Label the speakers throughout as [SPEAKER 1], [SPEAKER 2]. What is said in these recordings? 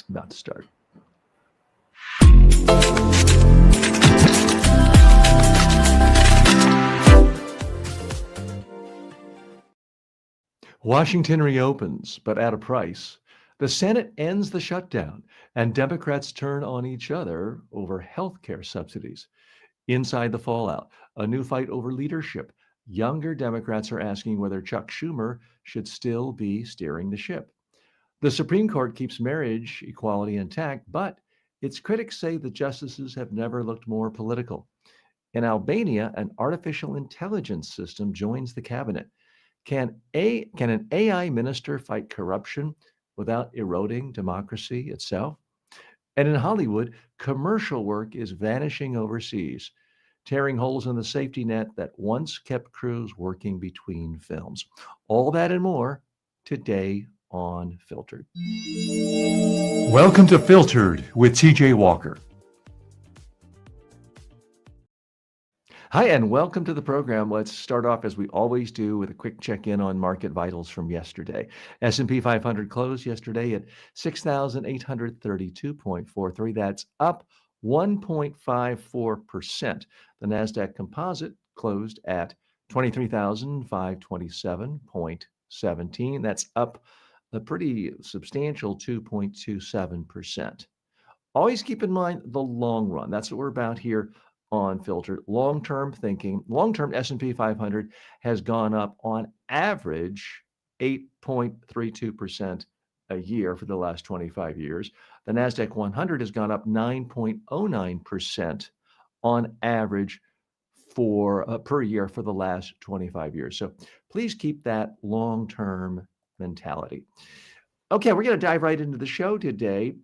[SPEAKER 1] About to start. Washington reopens, but at a price. The Senate ends the shutdown, and Democrats turn on each other over health care subsidies. Inside the fallout, a new fight over leadership. Younger Democrats are asking whether Chuck Schumer should still be steering the ship. The Supreme Court keeps marriage equality intact, but its critics say the justices have never looked more political. In Albania, an artificial intelligence system joins the cabinet. Can an AI minister fight corruption without eroding democracy itself? And in Hollywood, commercial work is vanishing overseas, tearing holes in the safety net that once kept crews working between films. All that and more today on Filtered. Welcome to Filtered with TJ Walker. Hi, and welcome to the program. Let's start off as we always do with a quick check-in on market vitals from yesterday. S&P 500 closed yesterday at 6,832.43. That's up 1.54%. The NASDAQ Composite closed at 23,527.17. That's up a pretty substantial 2.27%. Always keep in mind the long run. That's what we're about here on Filtered. Long-term thinking. Long-term S&P 500 has gone up on average 8.32% a year for the last 25 years. The NASDAQ 100 has gone up 9.09% on average per year for the last 25 years. So please keep that long-term mentality. Okay, we're going to dive right into the show today.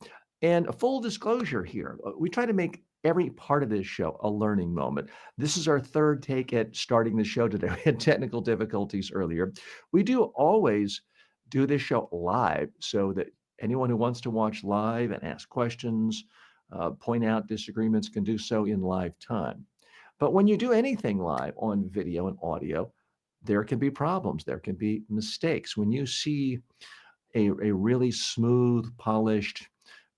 [SPEAKER 1] And a full disclosure here, we try to make every part of this show a learning moment. This is our third take at starting the show today. We had technical difficulties earlier. We do always do this show live so that anyone who wants to watch live and ask questions, point out disagreements can do so in live time. But when you do anything live on video and audio, there can be problems. There can be mistakes. When you see a really smooth, polished,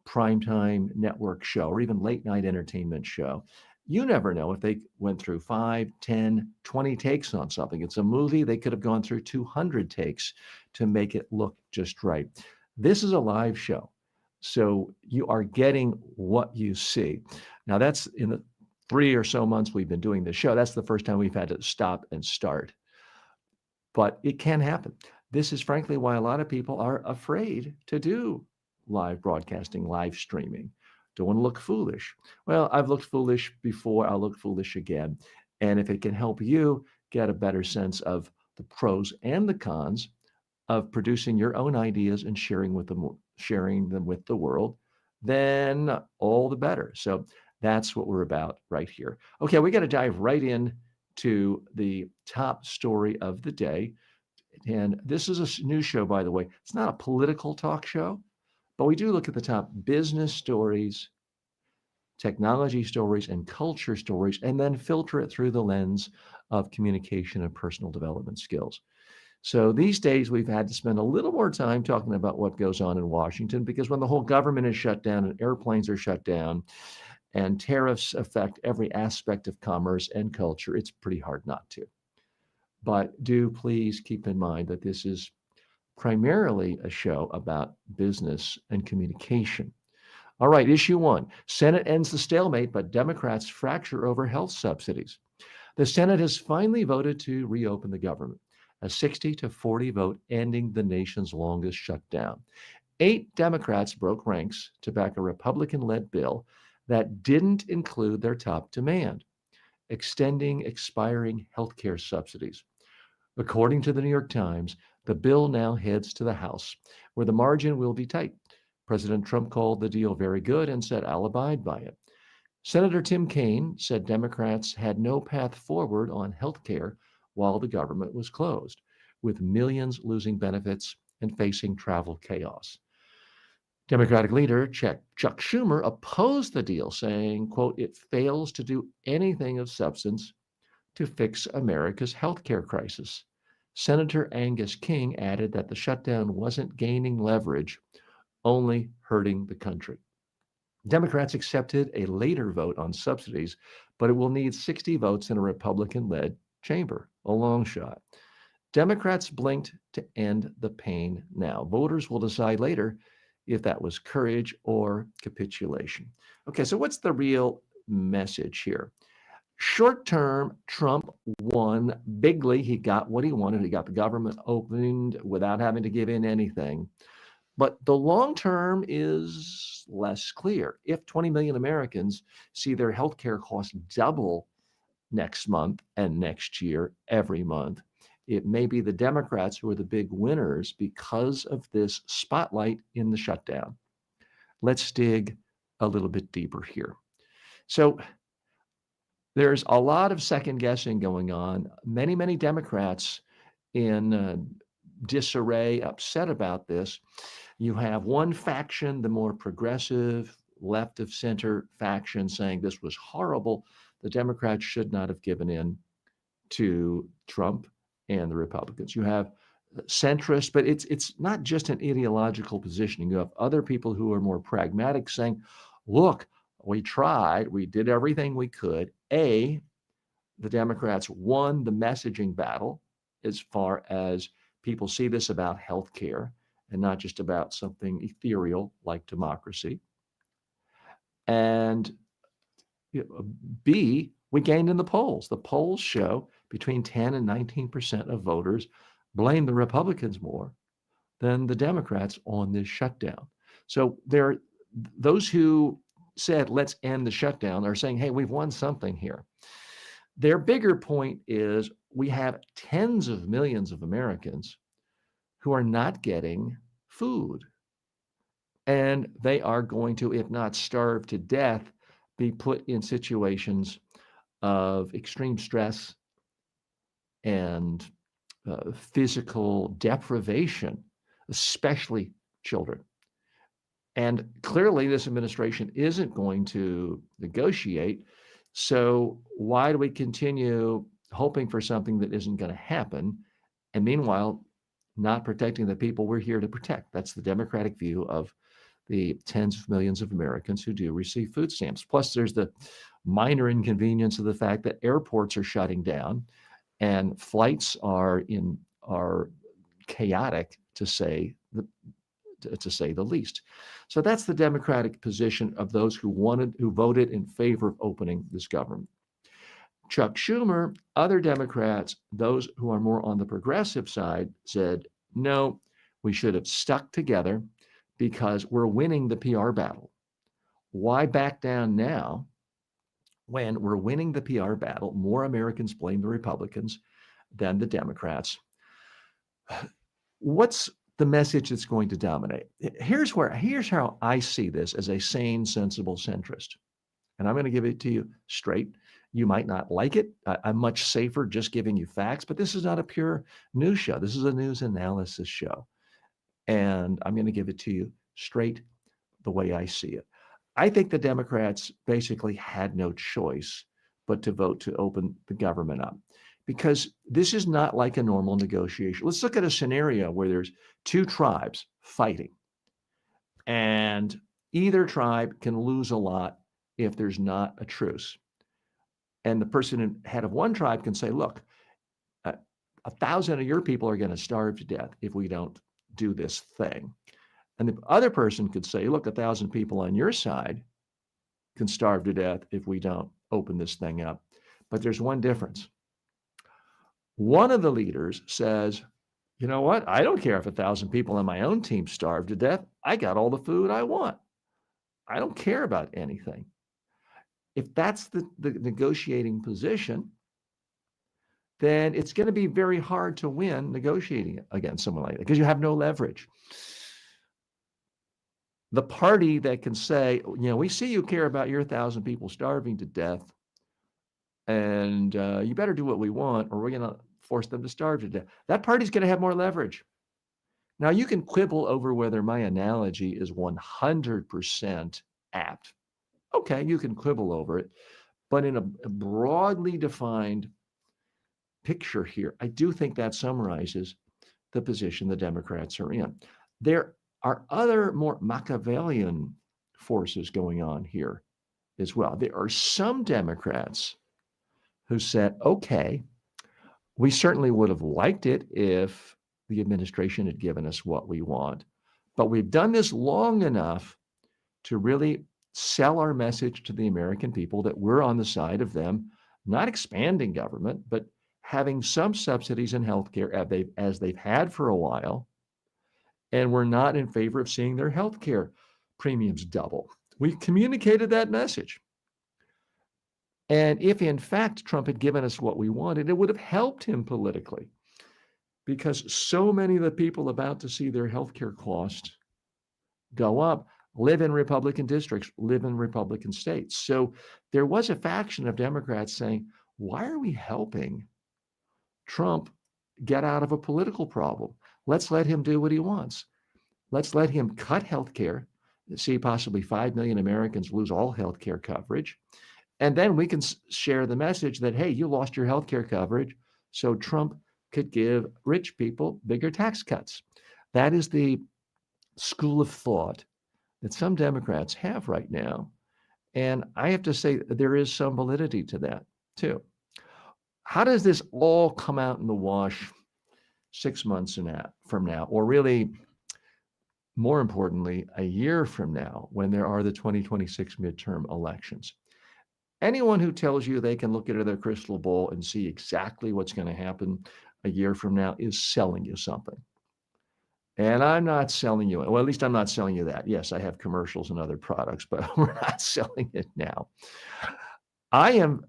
[SPEAKER 1] primetime network show or even late night entertainment show, you never know if they went through 5, 10, 20 takes on something. It's a movie. They could have gone through 200 takes to make it look just right. This is a live show, so you are getting what you see. Now, that's in the 3 or so months we've been doing this show. That's the first time we've had to stop and start. But it can happen. This is frankly why a lot of people are afraid to do live broadcasting, live streaming. Don't want to look foolish. Well, I've looked foolish before. I'll look foolish again. And if it can help you get a better sense of the pros and the cons of producing your own ideas and sharing them with the world, then all the better. So that's what we're about right here. Okay, we got to dive right in to the top story of the day. And this is a news show, by the way. It's not a political talk show, but we do look at the top business stories, technology stories, and culture stories, and then filter it through the lens of communication and personal development skills. So these days, we've had to spend a little more time talking about what goes on in Washington, because when the whole government is shut down and airplanes are shut down and tariffs affect every aspect of commerce and culture, it's pretty hard not to. But do please keep in mind that this is primarily a show about business and communication. All right, issue 1. Senate ends the stalemate, but Democrats fracture over health subsidies. The Senate has finally voted to reopen the government, a 60-40 vote ending the nation's longest shutdown. 8 Democrats broke ranks to back a Republican-led bill that didn't include their top demand, extending expiring health care subsidies. According to the New York Times, the bill now heads to the House, where the margin will be tight. President Trump called the deal very good and said, "I'll abide by it." Senator Tim Kaine said Democrats had no path forward on health care while the government was closed, with millions losing benefits and facing travel chaos. Democratic leader Chuck Schumer opposed the deal, saying, quote, "It fails to do anything of substance to fix America's health care crisis." Senator Angus King added that the shutdown wasn't gaining leverage only hurting the country. Democrats accepted a later vote on subsidies, but it will need 60 votes in a Republican-led chamber, a long shot. Democrats blinked to end the pain now. Voters will decide later if that was courage or capitulation. Okay, so what's the real message here? Short term, Trump won bigly. He got what he wanted. He got the government opened without having to give in anything. But the long term is less clear. If 20 million Americans see their healthcare costs double next month and next year, every month, it may be the Democrats who are the big winners because of this spotlight in the shutdown. Let's dig a little bit deeper here. So there's a lot of second guessing going on. Many Democrats in disarray, upset about this. You have one faction, the more progressive, left of center faction, saying this was horrible. The Democrats should not have given in to Trump and the Republicans. You have centrists, but it's not just an ideological positioning. You have other people who are more pragmatic saying, look, we tried, we did everything we could. The Democrats won the messaging battle as far as people see this about healthcare and not just about something ethereal like democracy. And B, we gained in the polls. The polls show between 10 and 19% of voters blame the Republicans more than the Democrats on this shutdown. So there, those who said, let's end the shutdown are saying, hey, we've won something here. Their bigger point is we have tens of millions of Americans who are not getting food. And they are going to, if not starve to death, be put in situations of extreme stress and physical deprivation, especially children. And clearly, this administration isn't going to negotiate. So why do we continue hoping for something that isn't going to happen? And meanwhile, not protecting the people we're here to protect. That's the Democratic view of the tens of millions of Americans who do receive food stamps. Plus, there's the minor inconvenience of the fact that airports are shutting down and flights are chaotic, to say the least. So that's the Democratic position of those who voted in favor of opening this government. Chuck Schumer, other Democrats, those who are more on the progressive side, said, no, we should have stuck together because we're winning the PR battle. Why back down now when we're winning the PR battle? More Americans blame the Republicans than the Democrats. What's the message that's going to dominate? Here's how I see this as a sane, sensible centrist. And I'm going to give it to you straight. You might not like it. I'm much safer just giving you facts, but this is not a pure news show. This is a news analysis show. And I'm going to give it to you straight the way I see it. I think the Democrats basically had no choice but to vote to open the government up, because this is not like a normal negotiation. Let's look at a scenario where there's two tribes fighting, and either tribe can lose a lot if there's not a truce. And the person head of one tribe can say, look, 1,000 of your people are going to starve to death if we don't do this thing. And the other person could say, look, 1,000 people on your side can starve to death if we don't open this thing up. But there's one difference. One of the leaders says, you know what? I don't care if 1,000 people on my own team starve to death. I got all the food I want. I don't care about anything. If that's the negotiating position, then it's going to be very hard to win negotiating against someone like that because you have no leverage. The party that can say, we see you care about your 1,000 people starving to death, and you better do what we want or we're going to force them to starve to death. That party's going to have more leverage. Now, you can quibble over whether my analogy is 100% apt. Okay, you can quibble over it. But in a broadly defined picture here, I do think that summarizes the position the Democrats are in. There are other more Machiavellian forces going on here as well. There are some Democrats who said, okay, we certainly would have liked it if the administration had given us what we want, but we've done this long enough to really sell our message to the American people that we're on the side of them, not expanding government, but having some subsidies in healthcare as they've had for a while. And we're not in favor of seeing their healthcare premiums double. We've communicated that message. And if in fact Trump had given us what we wanted, it would have helped him politically, because so many of the people about to see their healthcare costs go up live in Republican districts, live in Republican states. So there was a faction of Democrats saying, why are we helping Trump get out of a political problem? Let's let him do what he wants. Let's let him cut healthcare, see possibly 5 million Americans lose all healthcare coverage. And then we can share the message that, hey, you lost your healthcare coverage, so Trump could give rich people bigger tax cuts. That is the school of thought that some Democrats have right now. And I have to say, there is some validity to that, too. How does this all come out in the wash 6 months from now, or really, more importantly, a year from now, when there are the 2026 midterm elections? Anyone who tells you they can look into their crystal ball and see exactly what's going to happen a year from now is selling you something. And I'm not selling you, well, at least I'm not selling you that. Yes, I have commercials and other products, but we're not selling it now. I am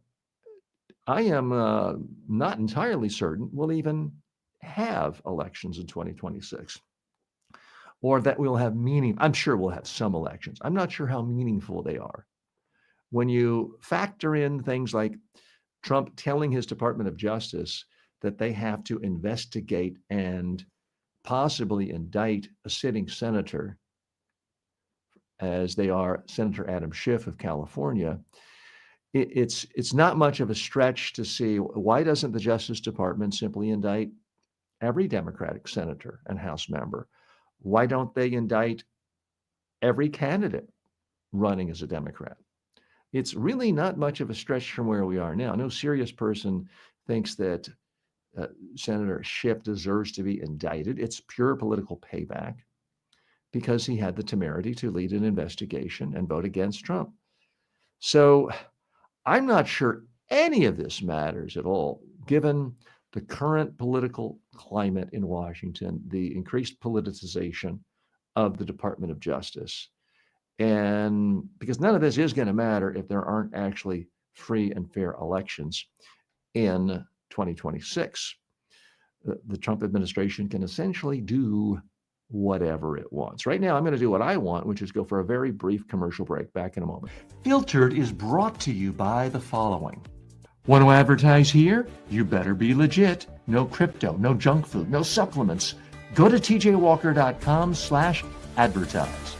[SPEAKER 1] not entirely certain we'll even have elections in 2026, or that we'll have meaning. I'm sure we'll have some elections. I'm not sure how meaningful they are. When you factor in things like Trump telling his Department of Justice that they have to investigate and possibly indict a sitting senator, as they are Senator Adam Schiff of California, it's not much of a stretch to see, why doesn't the Justice Department simply indict every Democratic senator and House member? Why don't they indict every candidate running as a Democrat? It's really not much of a stretch from where we are now. No serious person thinks that Senator Schiff deserves to be indicted. It's pure political payback because he had the temerity to lead an investigation and vote against Trump. So I'm not sure any of this matters at all, given the current political climate in Washington, the increased politicization of the Department of Justice. And because none of this is going to matter if there aren't actually free and fair elections in 2026. The Trump administration can essentially do whatever it wants. Right now, I'm going to do what I want, which is go for a very brief commercial break. Back in a moment. Filtered is brought to you by the following. Want to advertise here? You better be legit. No crypto, no junk food, no supplements. Go to tjwalker.com/advertise.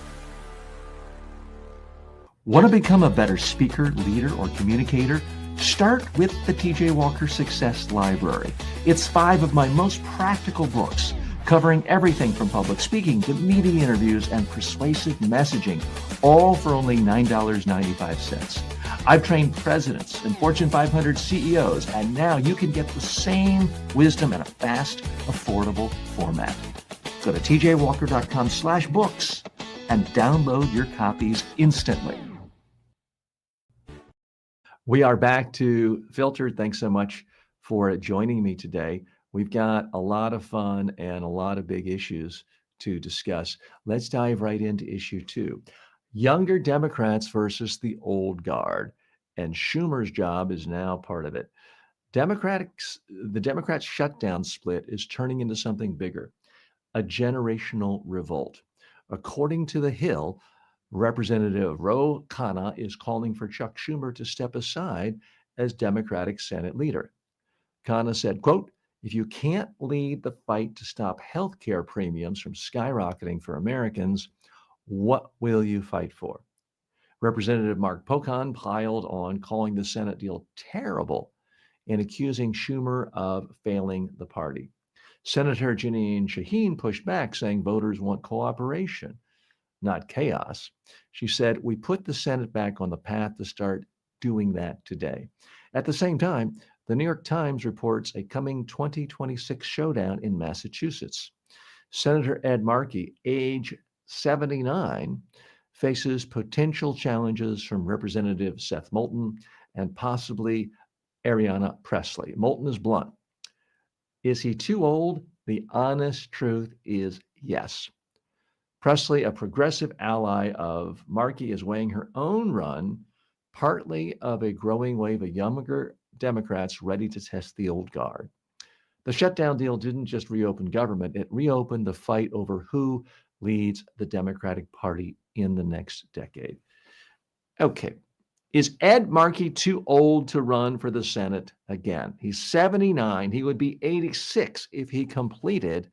[SPEAKER 1] Want to become a better speaker, leader, or communicator? Start with the TJ Walker Success Library. It's 5 of my most practical books, covering everything from public speaking to media interviews and persuasive messaging, all for only $9.95. I've trained presidents and Fortune 500 CEOs, and now you can get the same wisdom in a fast, affordable format. Go to tjwalker.com/books and download your copies instantly. We are back to Filtered. Thanks so much for joining me today. We've got a lot of fun and a lot of big issues to discuss. Let's dive right into issue 2. Younger Democrats versus the old guard. And Schumer's job is now part of it. The Democrats' shutdown split is turning into something bigger, a generational revolt. According to The Hill, Representative Ro Khanna is calling for Chuck Schumer to step aside as Democratic Senate leader. Khanna said, quote, "If you can't lead the fight to stop healthcare premiums from skyrocketing for Americans, what will you fight for?" Representative Mark Pocan piled on, calling the Senate deal terrible and accusing Schumer of failing the party. Senator Jeanine Shaheen pushed back, saying voters want cooperation, not chaos. She said, "We put the Senate back on the path to start doing that today." At the same time, the New York Times reports a coming 2026 showdown in Massachusetts. Senator Ed Markey, age 79, faces potential challenges from Representative Seth Moulton and possibly Ayanna Pressley. Moulton is blunt. Is he too old? The honest truth is yes. Pressley, a progressive ally of Markey, is weighing her own run, partly of a growing wave of younger Democrats ready to test the old guard. The shutdown deal didn't just reopen government, it reopened the fight over who leads the Democratic Party in the next decade. Okay. Is Ed Markey too old to run for the Senate again? He's 79. He would be 86 if he completed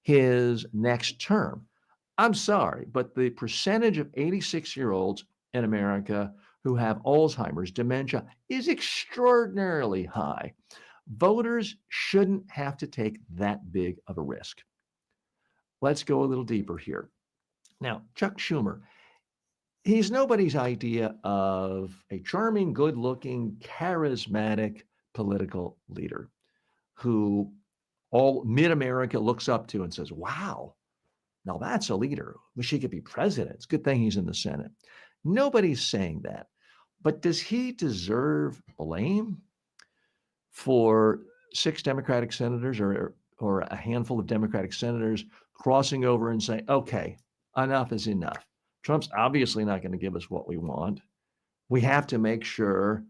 [SPEAKER 1] his next term. I'm sorry, but the percentage of 86-year-olds in America who have Alzheimer's, dementia, is extraordinarily high. Voters shouldn't have to take that big of a risk. Let's go a little deeper here. Now, Chuck Schumer, he's nobody's idea of a charming, good-looking, charismatic political leader who all mid-America looks up to and says, wow, now that's a leader. Wish he could be president. It's a good thing he's in the Senate. Nobody's saying that. But does he deserve blame for 6 Democratic senators or a handful of Democratic senators crossing over and saying, okay, enough is enough. Trump's obviously not going to give us what we want. We have to make sure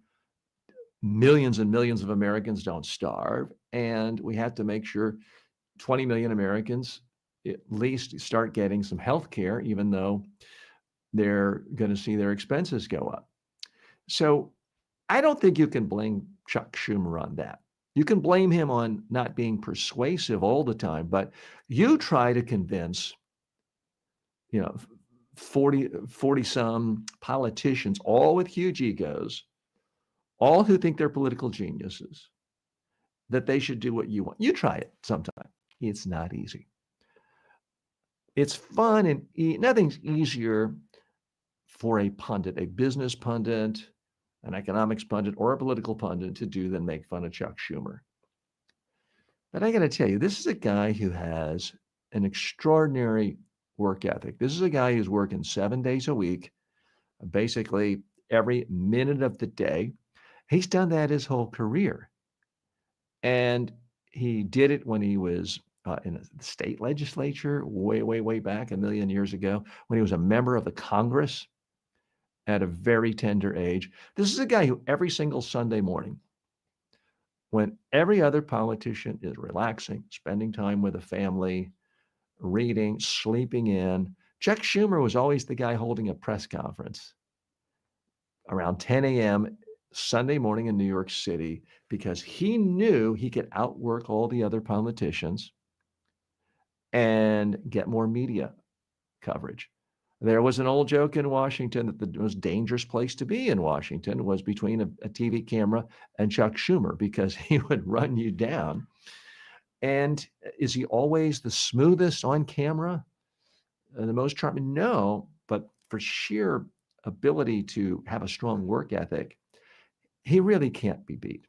[SPEAKER 1] millions and millions of Americans don't starve. And we have to make sure 20 million Americans at least start getting some health care, even though they're going to see their expenses go up. So I don't think you can blame Chuck Schumer on that. You can blame him on not being persuasive all the time, but you try to convince, 40 some politicians, all with huge egos, all who think they're political geniuses, that they should do what you want. You try it sometime. It's not easy. It's fun and nothing's easier for a pundit, a business pundit, an economics pundit, or a political pundit to do than make fun of Chuck Schumer. But I got to tell you, this is a guy who has an extraordinary work ethic. This is a guy who's working 7 days a week, basically every minute of the day. He's done that his whole career. And he did it when he was in the state legislature way back a million years ago, when he was a member of the Congress at a very tender age. This is a guy who every single Sunday morning, when every other politician is relaxing, spending time with a family, reading, sleeping in, Chuck Schumer was always the guy holding a press conference around 10 a.m. Sunday morning in New York City, because he knew he could outwork all the other politicians and get more media coverage. There was an old joke in Washington that the most dangerous place to be in Washington was between a TV camera and Chuck Schumer, because he would run you down. And is he always the smoothest on camera? The most charming? No, but for sheer ability to have a strong work ethic, he really can't be beat.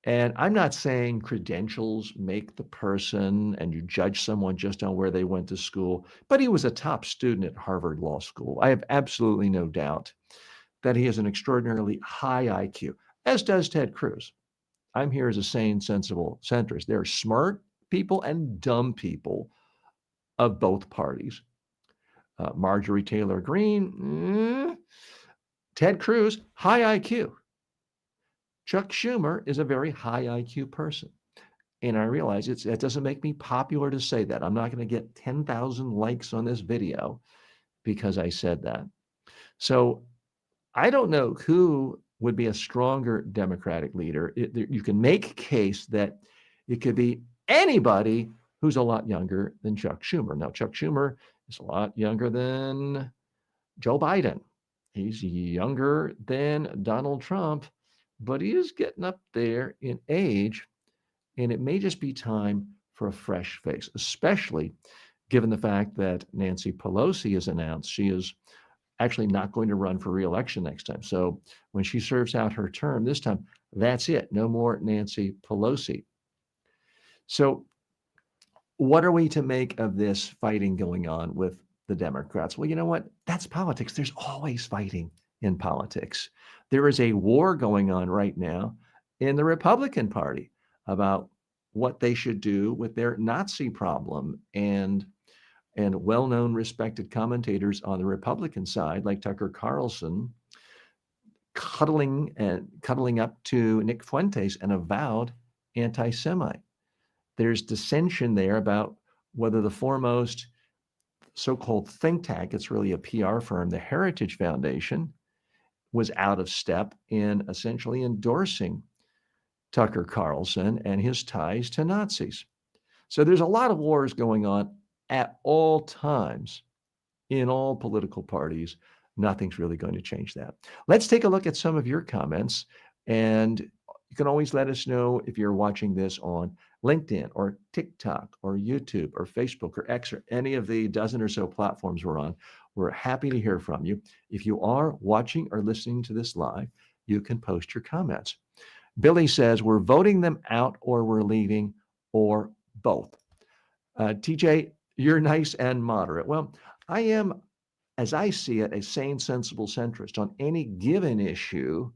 [SPEAKER 1] And I'm not saying credentials make the person and you judge someone just on where they went to school, but he was a top student at Harvard Law School. I have absolutely no doubt that he has an extraordinarily high IQ, as does Ted Cruz. I'm here as a sane, sensible centrist. There are smart people and dumb people of both parties. Marjorie Taylor Greene, Ted Cruz, high IQ. Chuck Schumer is a very high IQ person. And I realize it doesn't make me popular to say that. I'm not going to get 10,000 likes on this video because I said that. So I don't know who would be a stronger Democratic leader. You can make a case that it could be anybody who's a lot younger than Chuck Schumer. Now, Chuck Schumer is a lot younger than Joe Biden. He's younger than Donald Trump, but he is getting up there in age. And it may just be time for a fresh face, especially given the fact that Nancy Pelosi has announced she is actually not going to run for re-election next time. So when she serves out her term this time, that's it. No more Nancy Pelosi. So what are we to make of this fighting going on with the Democrats? Well, you know what? That's politics. There's always fighting in politics. There is a war going on right now in the Republican Party about what they should do with their Nazi problem. And well-known, respected commentators on the Republican side, like Tucker Carlson, cuddling up to Nick Fuentes, an avowed anti-Semite. There's dissension there about whether the foremost so-called think tank, it's really a PR firm, the Heritage Foundation, was out of step in essentially endorsing Tucker Carlson and his ties to Nazis. So there's a lot of wars going on at all times in all political parties. Nothing's really going to change that. Let's take a look at some of your comments. And you can always let us know if you're watching this on LinkedIn or TikTok or YouTube or Facebook or X or any of the dozen or so platforms we're on. We're happy to hear from you. If you are watching or listening to this live, you can post your comments. Billy says, we're voting them out or we're leaving or both. TJ, you're nice and moderate. Well, I am, as I see it, a sane, sensible centrist. On any given issue,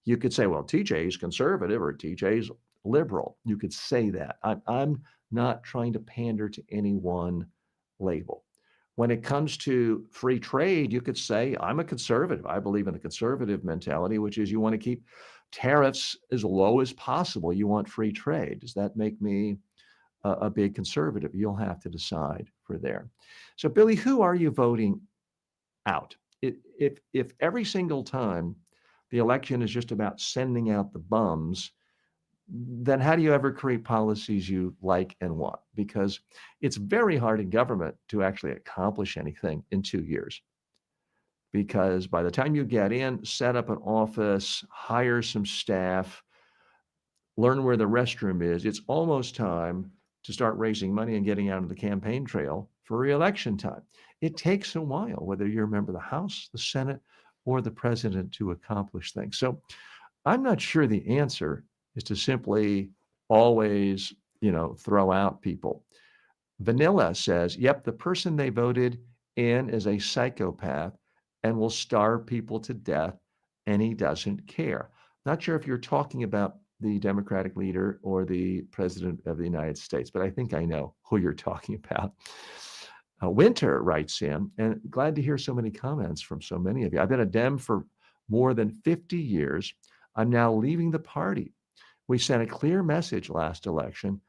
[SPEAKER 1] you could say, well, TJ's conservative or TJ's liberal. You could say that. I'm not trying to pander to any one label. When it comes to free trade, you could say, I'm a conservative. I believe in a conservative mentality, which is you want to keep tariffs as low as possible. You want free trade. Does that make me a big conservative? You'll have to decide for there. So, Billy, who are you voting out? If every single time the election is just about sending out the bums, then how do you ever create policies you like and want? Because it's very hard in government to actually accomplish anything in 2 years. Because by the time you get in, set up an office, hire some staff, learn where the restroom is, it's almost time to start raising money and getting out of the campaign trail for re-election time. It takes a while, whether you're a member of the House, the Senate, or the president, to accomplish things. So I'm not sure the answer is to simply always, throw out people. Vanilla says, yep, the person they voted in is a psychopath and will starve people to death, and he doesn't care. Not sure if you're talking about the Democratic leader or the president of the United States, but I think I know who you're talking about. Winter writes in, and glad to hear so many comments from so many of you. I've been a Dem for more than 50 years. I'm now leaving the party. We sent a clear message last election.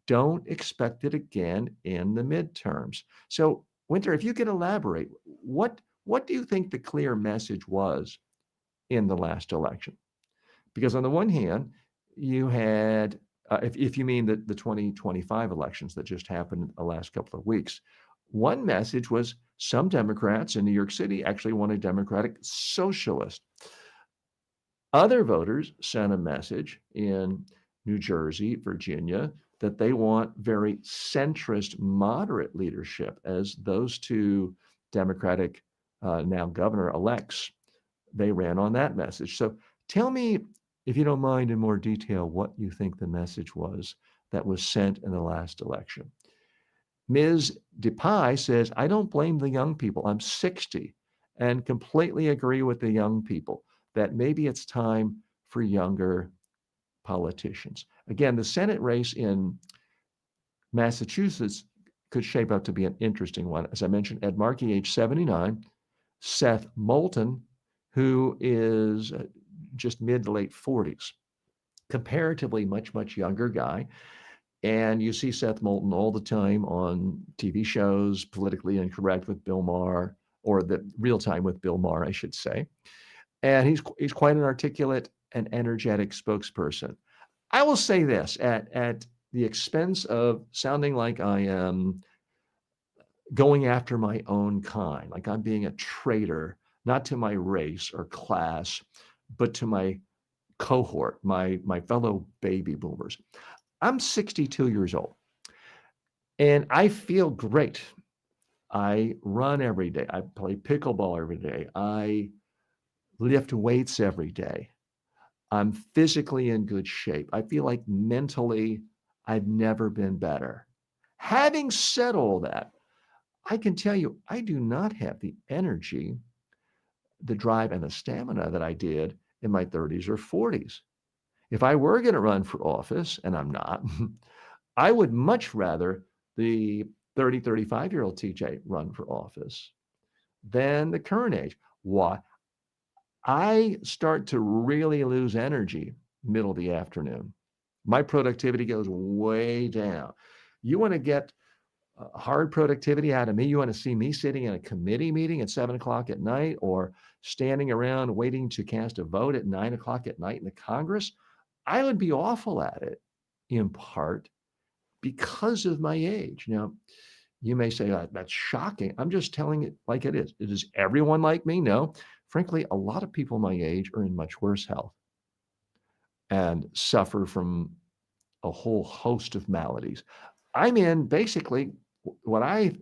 [SPEAKER 1] Don't expect it again in the midterms. So, Winter, if you could elaborate, what do you think the clear message was in the last election? Because on the one hand, you had, if you mean the 2025 elections that just happened in the last couple of weeks, one message was some Democrats in New York City actually want a democratic socialist. Other voters sent a message in New Jersey, Virginia, that they want very centrist, moderate leadership, as those two Democratic now governor-elects, they ran on that message. So tell me, if you don't mind, in more detail, what you think the message was that was sent in the last election. Ms. DePie says, I don't blame the young people. I'm 60 and completely agree with the young people that maybe it's time for younger politicians. Again, the Senate race in Massachusetts could shape up to be an interesting one. As I mentioned, Ed Markey, age 79, Seth Moulton, who is just mid to late 40s, comparatively much younger guy. And you see Seth Moulton all the time on TV shows, Politically Incorrect with Bill Maher, or the Real Time with Bill Maher, I should say. And he's quite an articulate and energetic spokesperson. I will say this, at the expense of sounding like I am going after my own kind, like I'm being a traitor, not to my race or class, but to my cohort, my fellow baby boomers. I'm 62 years old and I feel great. I run every day. I play pickleball every day. I lift weights every day. I'm physically in good shape. I feel like mentally I've never been better. Having said all that, I can tell you I do not have the energy, the drive, and the stamina that I did in my 30s or 40s. If I were going to run for office, and I'm not, I would much rather the 30, 35-year-old TJ run for office than the current age. Why? I start to really lose energy middle of the afternoon. My productivity goes way down. You want to get hard productivity out of me? You want to see me sitting in a committee meeting at 7 o'clock at night or standing around waiting to cast a vote at 9 o'clock at night in the Congress? I would be awful at it, in part because of my age. Now, you may say, that's shocking. I'm just telling it like it is. Is everyone like me? No. Frankly, a lot of people my age are in much worse health and suffer from a whole host of maladies. I'm in basically what I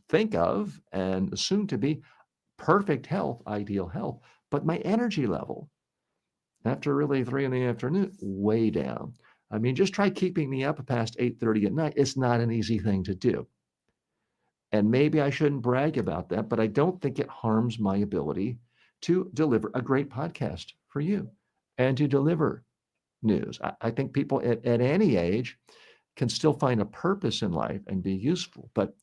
[SPEAKER 1] think of and assume to be perfect health, ideal health, but my energy level after really 3 in the afternoon, way down. I mean, just try keeping me up past 8:30 at night. It's not an easy thing to do. And maybe I shouldn't brag about that, but I don't think it harms my ability to deliver a great podcast for you and to deliver news. I think people at any age can still find a purpose in life and be useful. But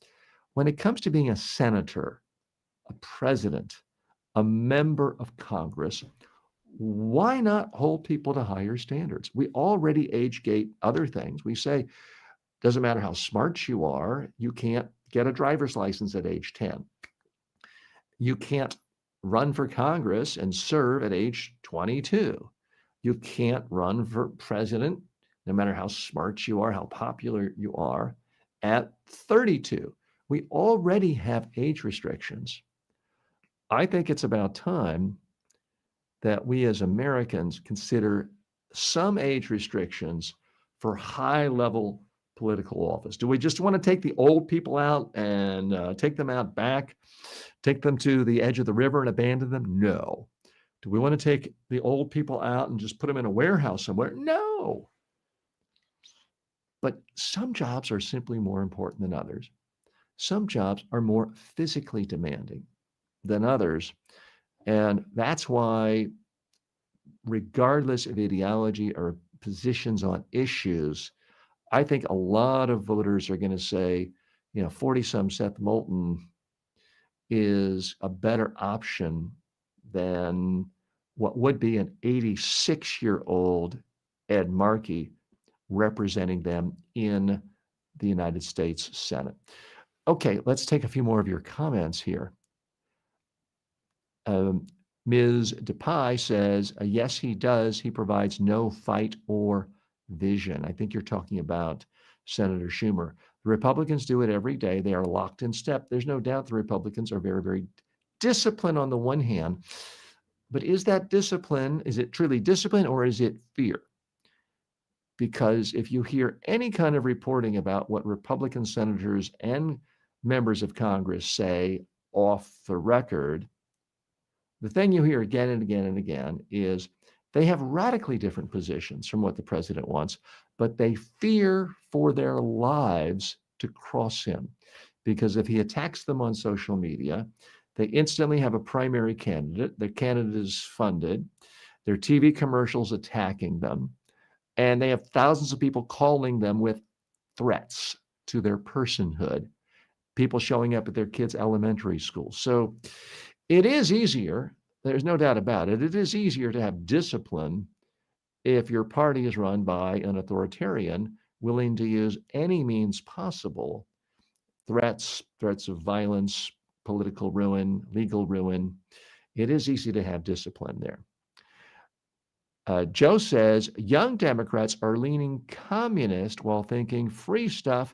[SPEAKER 1] when it comes to being a senator, a president, a member of Congress, why not hold people to higher standards? We already age gate other things. We say, doesn't matter how smart you are, you can't get a driver's license at age 10. You can't run for Congress and serve at age 22. You can't run for president, no matter how smart you are, how popular you are, at 32. We already have age restrictions. I think it's about time that we as Americans consider some age restrictions for high-level political office. Do we just want to take the old people out and take them out back, take them to the edge of the river and abandon them? No. Do we want to take the old people out and just put them in a warehouse somewhere? No. But some jobs are simply more important than others. Some jobs are more physically demanding than others. And that's why, regardless of ideology or positions on issues, I think a lot of voters are going to say, 40-some Seth Moulton is a better option than what would be an 86-year-old Ed Markey representing them in the United States Senate. Okay, let's take a few more of your comments here. Ms. DePie says, yes, he does. He provides no fight or vision. I think you're talking about Senator Schumer. The Republicans do it every day. They are locked in step. There's no doubt the Republicans are very, very disciplined on the one hand. But is that discipline, is it truly discipline or is it fear? Because if you hear any kind of reporting about what Republican senators and members of Congress say off the record, the thing you hear again and again and again is they have radically different positions from what the president wants, but they fear for their lives to cross him. Because if he attacks them on social media, they instantly have a primary candidate. The candidate is funded. There are TV commercials attacking them. And they have thousands of people calling them with threats to their personhood, people showing up at their kids' elementary school. So it is easier, there's no doubt about it, it is easier to have discipline if your party is run by an authoritarian willing to use any means possible, threats of violence, political ruin, legal ruin. It is easy to have discipline there. Joe says, young Democrats are leaning communist while thinking free stuff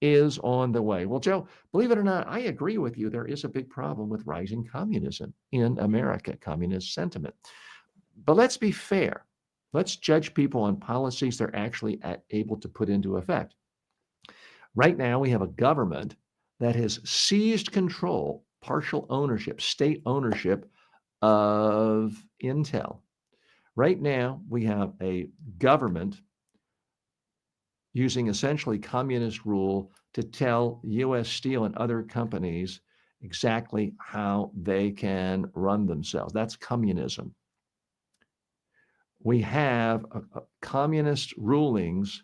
[SPEAKER 1] is on the way. Well, Joe, believe it or not, I agree with you. There is a big problem with rising communism in America, communist sentiment. But let's be fair. Let's judge people on policies they're actually able to put into effect. Right now, we have a government that has seized control, partial ownership, state ownership of Intel. Right now, we have a government using essentially communist rule to tell U.S. Steel and other companies exactly how they can run themselves. That's communism. We have communist rulings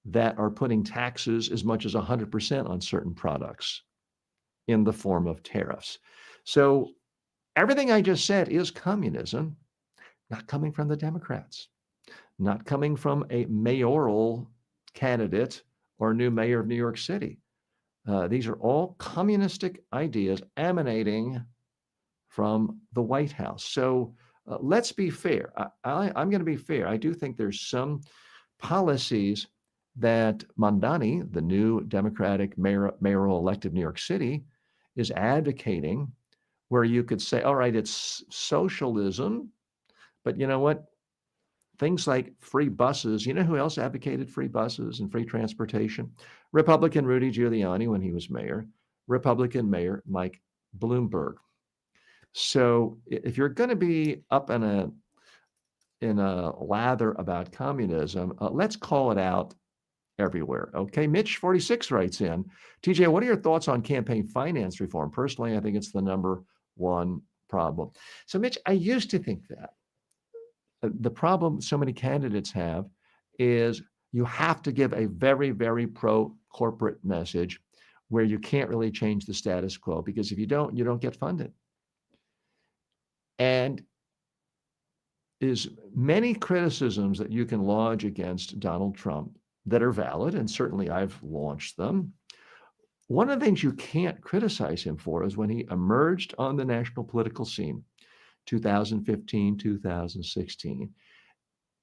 [SPEAKER 1] that are putting taxes as much as 100% on certain products in the form of tariffs. So everything I just said is communism, not coming from the Democrats, not coming from a mayoral candidate or new mayor of New York City. These are all communistic ideas emanating from the White House. So let's be fair. I'm going to be fair. I do think there's some policies that Mamdani, the new Democratic mayoral elected New York City, is advocating, where you could say, all right, it's socialism, but you know what? Things like free buses, you know who else advocated free buses and free transportation? Republican Rudy Giuliani when he was mayor, Republican Mayor Mike Bloomberg. So if you're going to be up in a lather about communism, let's call it out everywhere. Okay, Mitch 46 writes in, TJ, what are your thoughts on campaign finance reform? Personally, I think it's the number one problem. So Mitch, I used to think that. The problem so many candidates have is you have to give a very, very pro-corporate message where you can't really change the status quo, because if you don't get funded. And is many criticisms that you can lodge against Donald Trump that are valid, and certainly I've launched them. One of the things you can't criticize him for is when he emerged on the national political scene, 2015, 2016,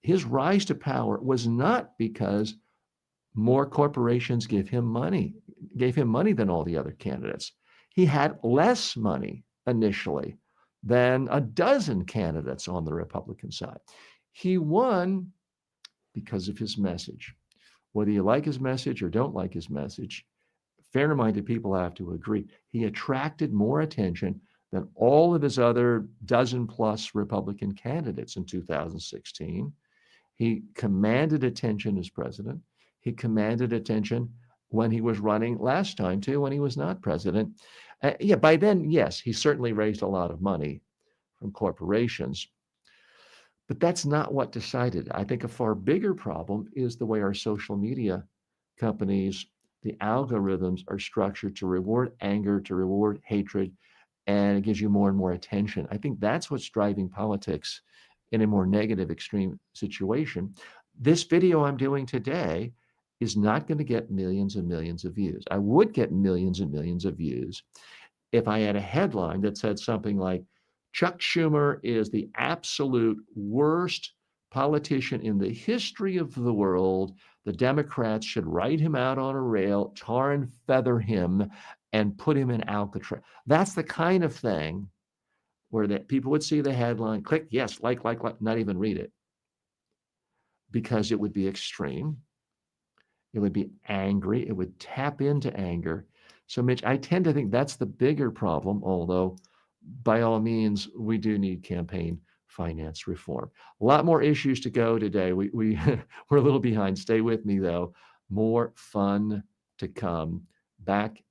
[SPEAKER 1] his rise to power was not because more corporations gave him money than all the other candidates. He had less money initially than a dozen candidates on the Republican side. He won because of his message. Whether you like his message or don't like his message, fair-minded people have to agree. He attracted more attention than all of his other dozen-plus Republican candidates in 2016. He commanded attention as president. He commanded attention when he was running last time, too, when he was not president. By then, yes, he certainly raised a lot of money from corporations. But that's not what decided. I think a far bigger problem is the way our social media companies, the algorithms are structured to reward anger, to reward hatred, and it gives you more and more attention. I think that's what's driving politics in a more negative, extreme situation. This video I'm doing today is not going to get millions and millions of views. I would get millions and millions of views if I had a headline that said something like, Chuck Schumer is the absolute worst politician in the history of the world. The Democrats should write him out on a rail, tar and feather him, and put him in Alcatraz. That's the kind of thing where that people would see the headline, click yes, like, not even read it, because it would be extreme. It would be angry. It would tap into anger. So, Mitch, I tend to think that's the bigger problem, although by all means, we do need campaign finance reform. A lot more issues to go today. We're a little behind. Stay with me, though. More fun to come. Back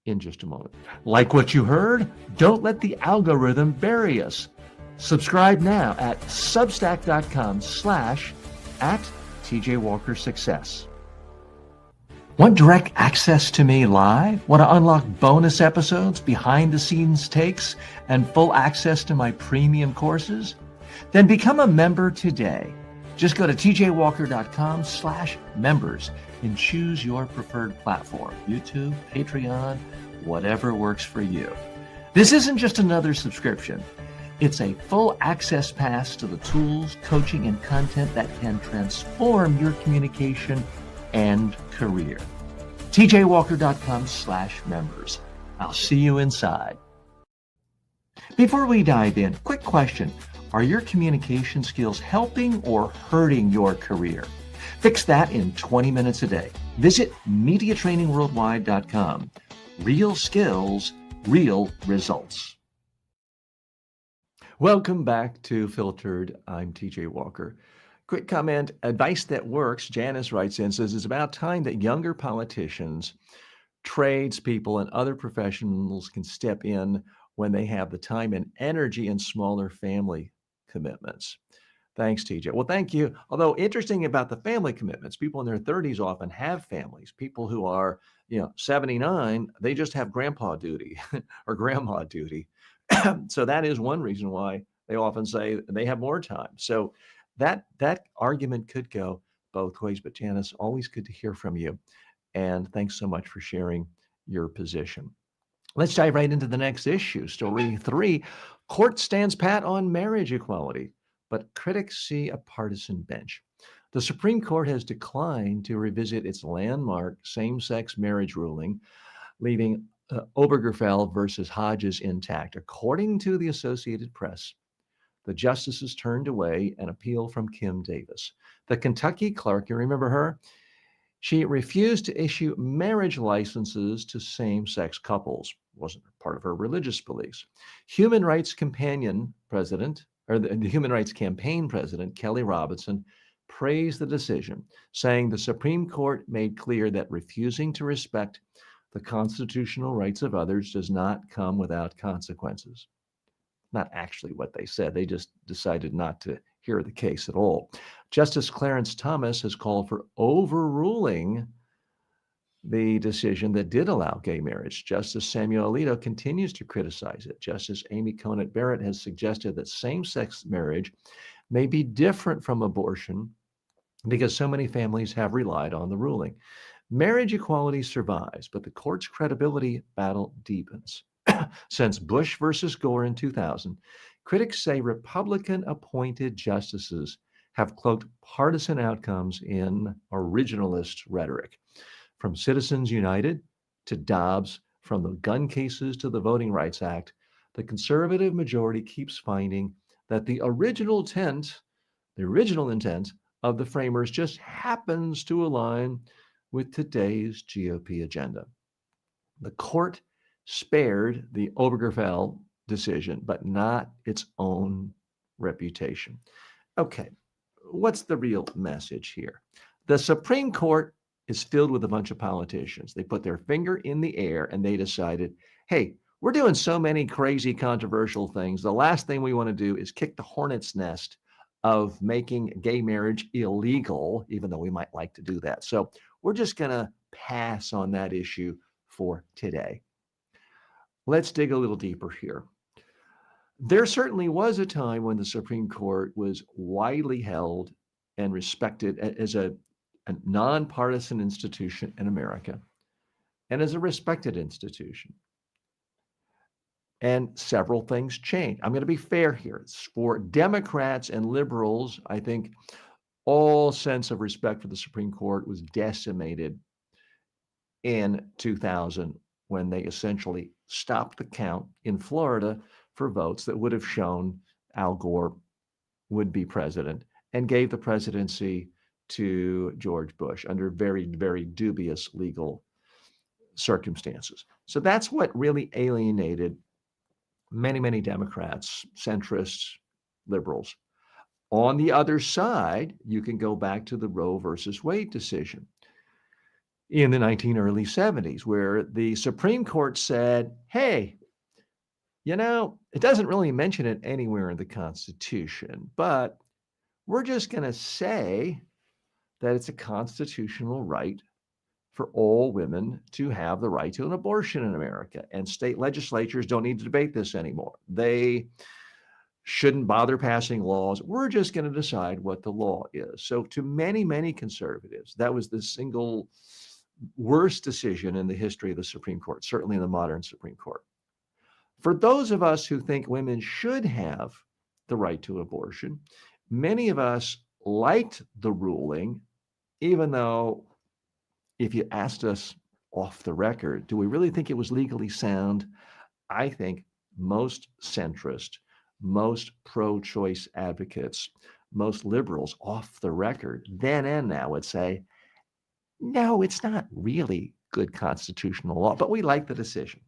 [SPEAKER 1] in just a moment. Like what you heard? Don't let the algorithm bury us. Subscribe now at substack.com/@TJWalkerSuccess. Want direct access to me live? Want to unlock bonus episodes, behind-the-scenes takes, and full access to my premium courses? Then become a member today. Just go to tjwalker.com/members and choose your preferred platform, YouTube, Patreon, whatever works for you. This isn't just another subscription. It's a full access pass to the tools, coaching, and content that can transform your communication and career. tjwalker.com/members. I'll see you inside. Before we dive in, quick question. Are your communication skills helping or hurting your career? Fix that in 20 minutes a day. Visit MediaTrainingWorldwide.com. Real skills, real results. Welcome back to Filtered. I'm TJ Walker. Quick comment, advice that works. Janice writes in, says it's about time that younger politicians, tradespeople, and other professionals can step in when they have the time and energy and smaller family commitments. Thanks, TJ. Well, thank you. Although interesting about the family commitments, people in their 30s often have families. People who are, 79, they just have grandpa duty or grandma duty. So that is one reason why they often say they have more time. So that argument could go both ways. But Janice, always good to hear from you. And thanks so much for sharing your position. Let's dive right into the next issue. Story 3, court stands pat on marriage equality, but critics see a partisan bench. The Supreme Court has declined to revisit its landmark same-sex marriage ruling, leaving Obergefell versus Hodges intact. According to the Associated Press, the justices turned away an appeal from Kim Davis. The Kentucky clerk, you remember her? She refused to issue marriage licenses to same-sex couples. It wasn't part of her religious beliefs. Human Rights Campaign President, Kelly Robinson, praised the decision, saying the Supreme Court made clear that refusing to respect the constitutional rights of others does not come without consequences. Not actually what they said. They just decided not to hear the case at all. Justice Clarence Thomas has called for overruling the decision that did allow gay marriage. Justice Samuel Alito continues to criticize it. Justice Amy Conant Barrett has suggested that same-sex marriage may be different from abortion because so many families have relied on the ruling. Marriage equality survives, but the court's credibility battle deepens. Since Bush versus Gore in 2000, critics say Republican-appointed justices have cloaked partisan outcomes in originalist rhetoric. From Citizens United to Dobbs, from the gun cases to the Voting Rights Act, the conservative majority keeps finding that the original intent of the framers just happens to align with today's GOP agenda. The court spared the Obergefell decision, but not its own reputation. Okay, what's the real message here? The Supreme Court is filled with a bunch of politicians. They put their finger in the air and they decided, hey, we're doing so many crazy, controversial things. The last thing we want to do is kick the hornet's nest of making gay marriage illegal, even though we might like to do that. So we're just going to pass on that issue for today. Let's dig a little deeper here. There certainly was a time when the Supreme Court was widely held and respected as a nonpartisan institution in America and as a respected institution. And several things changed. I'm going to be fair here. For Democrats and liberals, I think all sense of respect for the Supreme Court was decimated in 2000 when they essentially stopped the count in Florida for votes that would have shown Al Gore would be president and gave the presidency to George Bush under very, very dubious legal circumstances. So that's what really alienated many, many Democrats, centrists, liberals. On the other side, you can go back to the Roe versus Wade decision in the early 70s, where the Supreme Court said, hey, it doesn't really mention it anywhere in the Constitution, but we're just going to say that it's a constitutional right for all women to have the right to an abortion in America. And state legislatures don't need to debate this anymore. They shouldn't bother passing laws. We're just going to decide what the law is. So to many, many conservatives, that was the single worst decision in the history of the Supreme Court, certainly in the modern Supreme Court. For those of us who think women should have the right to abortion, many of us liked the ruling, even though if you asked us off the record, do we really think it was legally sound? I think most centrist most pro-choice advocates, most liberals off the record, then and now, would say, no, it's not really good constitutional law, but we like the decision.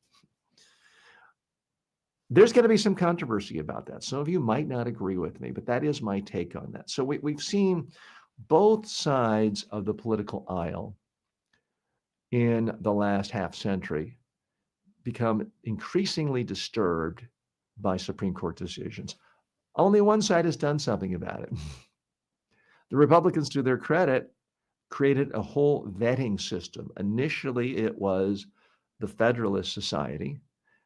[SPEAKER 1] There's going to be some controversy about that. Some of you might not agree with me, but that is my take on that. So we've seen both sides of the political aisle in the last half century become increasingly disturbed by Supreme Court decisions. Only one side has done something about it. The Republicans, to their credit, created a whole vetting system. Initially, it was the Federalist Society,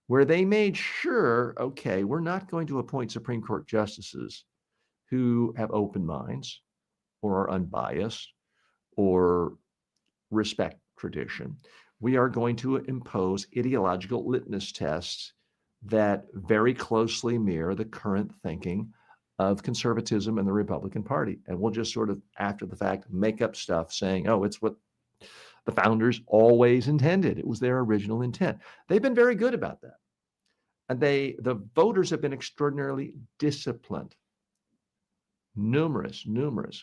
[SPEAKER 1] where they made sure, okay, we're not going to appoint Supreme Court justices who have open minds or are unbiased or respect tradition. We are going to impose ideological litmus tests that very closely mirror the current thinking of conservatism in the Republican Party. And we'll just sort of, after the fact, make up stuff saying, oh, it's what the founders always intended. It was their original intent. They've been very good about that. And the voters have been extraordinarily disciplined. Numerous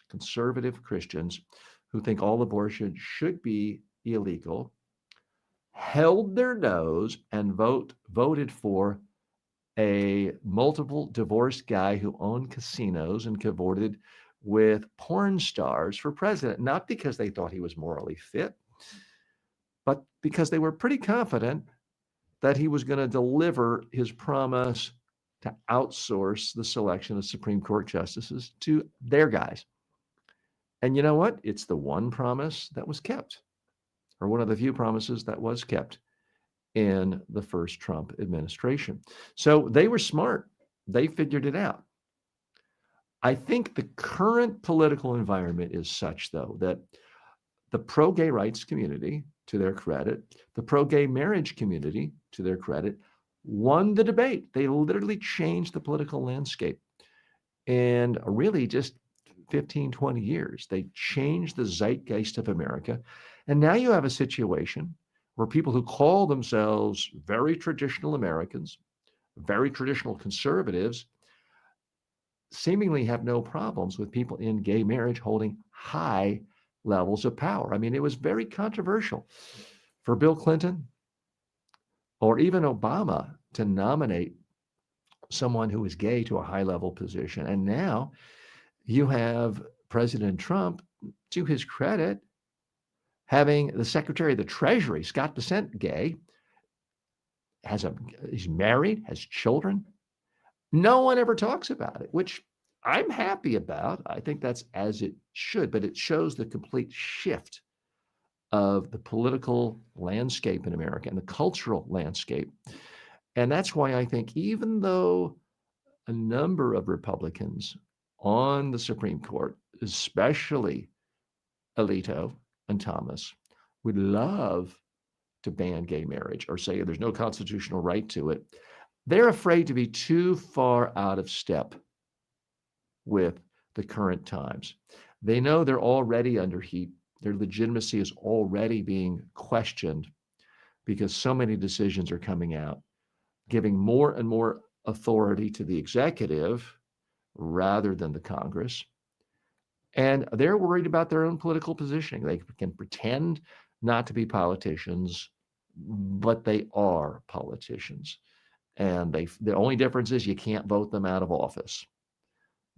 [SPEAKER 1] conservative Christians who think all abortion should be illegal held their nose and voted for a multiple divorced guy who owned casinos and cavorted with porn stars for president, not because they thought he was morally fit, but because they were pretty confident that he was going to deliver his promise to outsource the selection of Supreme Court justices to their guys. And you know what? It's the one promise that was kept, or one of the few promises that was kept in the first Trump administration. So they were smart. They figured it out. I think the current political environment is such, though, that the pro-gay rights community, to their credit, the pro-gay marriage community, to their credit, won the debate. They literally changed the political landscape. And really just 15, 20 years, they changed the zeitgeist of America. And now you have a situation where people who call themselves very traditional Americans, very traditional conservatives, seemingly have no problems with people in gay marriage holding high levels of power. I mean, it was very controversial for Bill Clinton or even Obama to nominate someone who is gay to a high-level position. And now you have President Trump, to his credit, having the Secretary of the Treasury, Scott Bessent, gay, he's married, has children. No one ever talks about it, which I'm happy about. I think that's as it should, but it shows the complete shift of the political landscape in America and the cultural landscape. And that's why I think even though a number of Republicans on the Supreme Court, especially Alito and Thomas, would love to ban gay marriage or say there's no constitutional right to it, they're afraid to be too far out of step with the current times. They know they're already under heat. Their legitimacy is already being questioned because so many decisions are coming out, giving more and more authority to the executive rather than the Congress. And they're worried about their own political positioning. They can pretend not to be politicians, but they are politicians. And the only difference is you can't vote them out of office.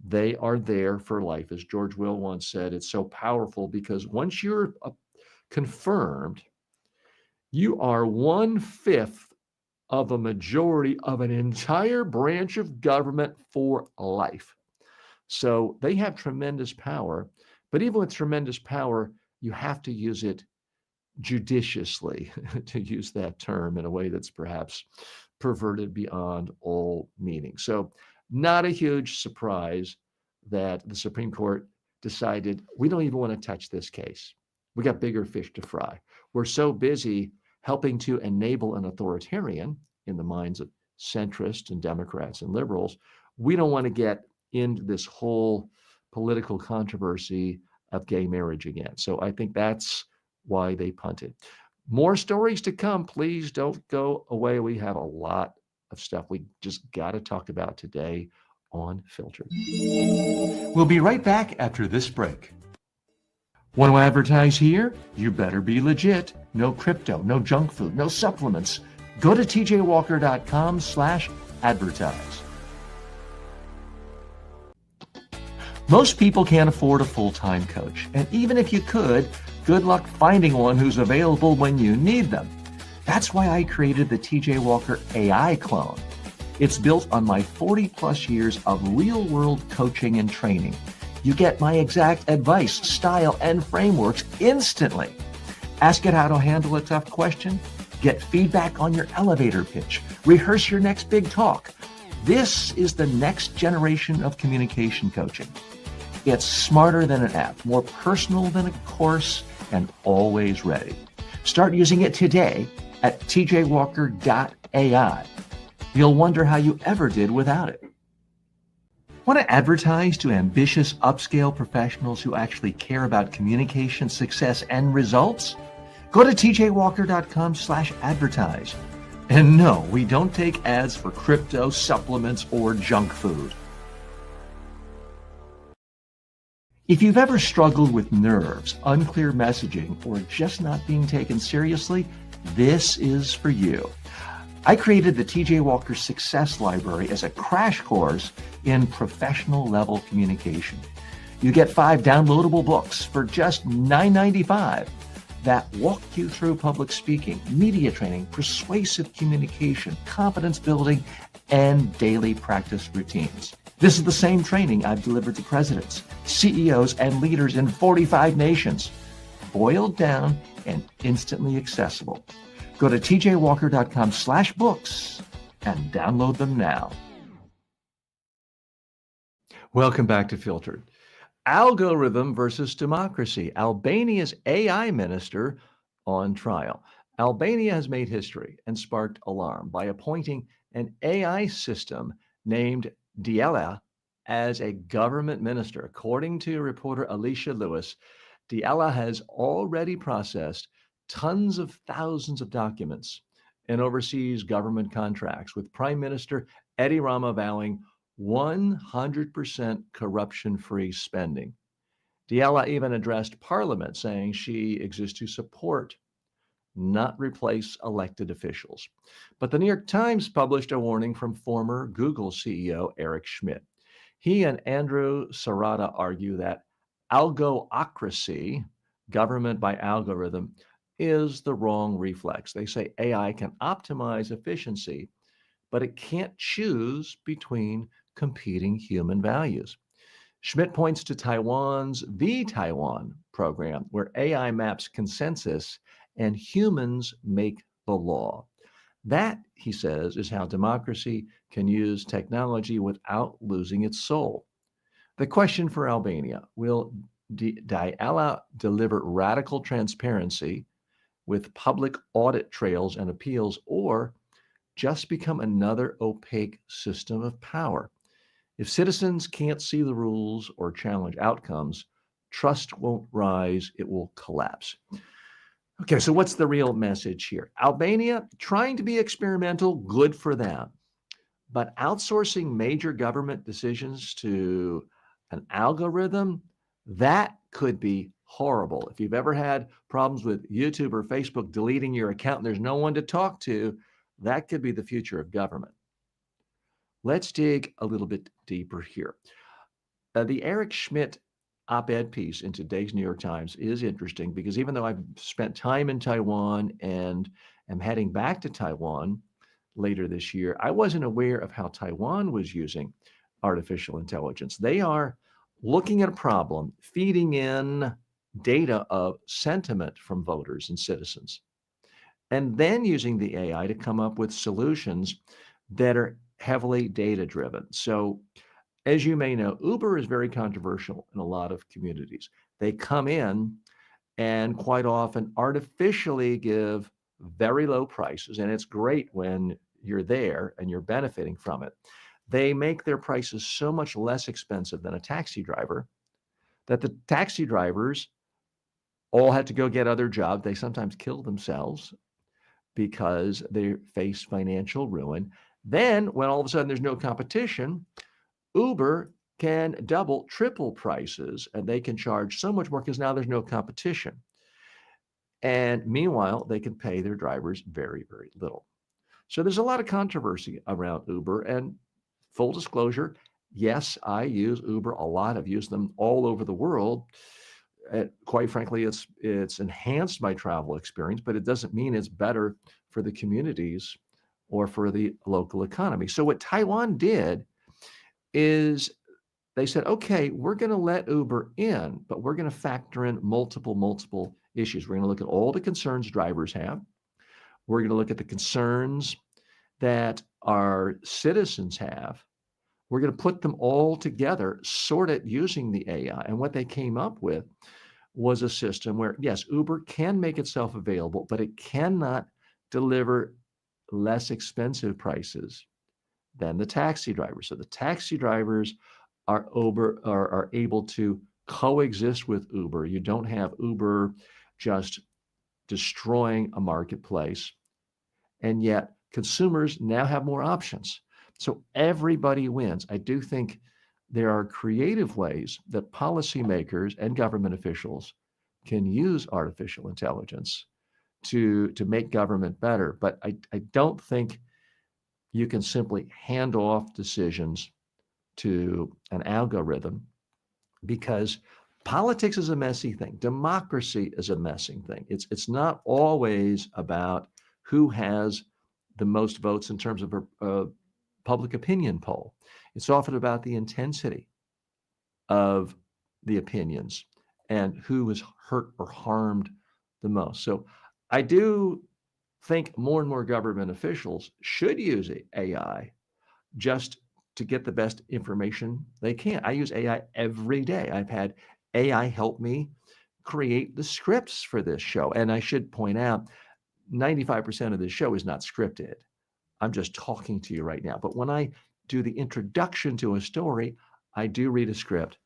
[SPEAKER 1] They are there for life. As George Will once said, it's so powerful because once you're confirmed, you are 1/5 of a majority of an entire branch of government for life. So they have tremendous power, but even with tremendous power, you have to use it judiciously, to use that term in a way that's perhaps perverted beyond all meaning. So not a huge surprise that the Supreme Court decided we don't even want to touch this case. We got bigger fish to fry. We're so busy helping to enable an authoritarian in the minds of centrists and Democrats and liberals. We don't want to get into this whole political controversy of gay marriage again. So I think that's why they punted. More stories to come. Please don't go away. We have a lot of stuff we just got to talk about today on Filtered. We'll be right back after this break. Want to advertise here? You better be legit. No crypto, no junk food, no supplements. Go to tjwalker.com/advertise. Most people can't afford a full-time coach, and even if you could, good luck finding one who's available when you need them. That's why I created the TJ Walker AI clone. It's built on my 40-plus years of real-world coaching and training. You get my exact advice, style, and frameworks instantly. Ask it how to handle a tough question, get feedback on your elevator pitch, rehearse your next big talk. This is the next generation of communication coaching. It's smarter than an app, more personal than a course, and always ready. Start using it today at tjwalker.ai. You'll wonder how you ever did without it. Want to advertise to ambitious upscale professionals who actually care about communication, success, and results? Go to tjwalker.com/advertise. And no, we don't take ads for crypto, supplements, or junk food. If you've ever struggled with nerves, unclear messaging, or just not being taken seriously, this is for you. I created the TJ Walker Success Library as a crash course in professional level communication. You get 5 downloadable books for just $9.95 that walk you through public speaking, media training, persuasive communication, confidence building, and daily practice routines. This is the same training I've delivered to presidents, CEOs, and leaders in 45 nations, boiled down and instantly accessible. Go to tjwalker.com/books and download them now. Welcome back to Filtered. Algorithm versus democracy. Albania's AI minister on trial. Albania has made history and sparked alarm by appointing an AI system named Diella as a government minister. According to reporter Alicia Lewis, Diella has already processed tons of thousands of documents and oversees government contracts, with Prime Minister Edi Rama vowing 100% corruption-free spending. Diella even addressed Parliament, saying she exists to support, not replace, elected officials. But the New York Times published a warning from former Google CEO Eric Schmidt. He and Andrew Sarada argue that algocracy, government by algorithm, is the wrong reflex. They say AI can optimize efficiency, but it can't choose between competing human values. Schmidt points to Taiwan's The Taiwan program, where AI maps consensus and humans make the law. That, he says, is how democracy can use technology without losing its soul. The question for Albania: will Diella deliver radical transparency with public audit trails and appeals, or just become another opaque system of power? If citizens can't see the rules or challenge outcomes, trust won't rise, it will collapse. Okay, so what's the real message here? Albania trying to be experimental, good for them. But outsourcing major government decisions to an algorithm, that could be horrible. If you've ever had problems with YouTube or Facebook deleting your account and there's no one to talk to, that could be the future of government. Let's dig a little bit deeper here. The Eric Schmidt op-ed piece in today's New York Times is interesting because even though I've spent time in Taiwan and am heading back to Taiwan later this year, I wasn't aware of how Taiwan was using artificial intelligence. They are looking at a problem, feeding in data of sentiment from voters and citizens, and then using the AI to come up with solutions that are heavily data-driven. So, as you may know, Uber is very controversial in a lot of communities. They come in and quite often artificially give very low prices, and it's great when you're there and you're benefiting from it. They make their prices so much less expensive than a taxi driver that the taxi drivers all had to go get other jobs. They sometimes kill themselves because they face financial ruin. Then when all of a sudden there's no competition, Uber can double, triple prices, and they can charge so much more because now there's no competition. And meanwhile, they can pay their drivers very, very little. So there's a lot of controversy around Uber. And full disclosure, yes, I use Uber a lot. I've used them all over the world. Quite frankly, it's enhanced my travel experience, but it doesn't mean it's better for the communities or for the local economy. So what Taiwan did is they said, okay, we're going to let Uber in, but we're going to factor in multiple issues. We're going to look at all the concerns drivers have. We're going to look at the concerns that our citizens have. We're going to put them all together, sort it using the AI. And what they came up with was a system where, yes, Uber can make itself available, but it cannot deliver less expensive prices than the taxi drivers. So the taxi drivers are able to coexist with Uber. You don't have Uber just destroying a marketplace. And yet consumers now have more options. So everybody wins. I do think there are creative ways that policymakers and government officials can use artificial intelligence to make government better. But I don't think you can simply hand off decisions to an algorithm, because politics is a messy thing. Democracy is a messy thing. It's not always about who has the most votes in terms of a public opinion poll. It's often about the intensity of the opinions and who is hurt or harmed the most. So I do think more and more government officials should use AI just to get the best information they can. I use AI every day. I've had AI help me create the scripts for this show. And I should point out, 95% of this show is not scripted. I'm just talking to you right now. But when I do the introduction to a story, I do read a script.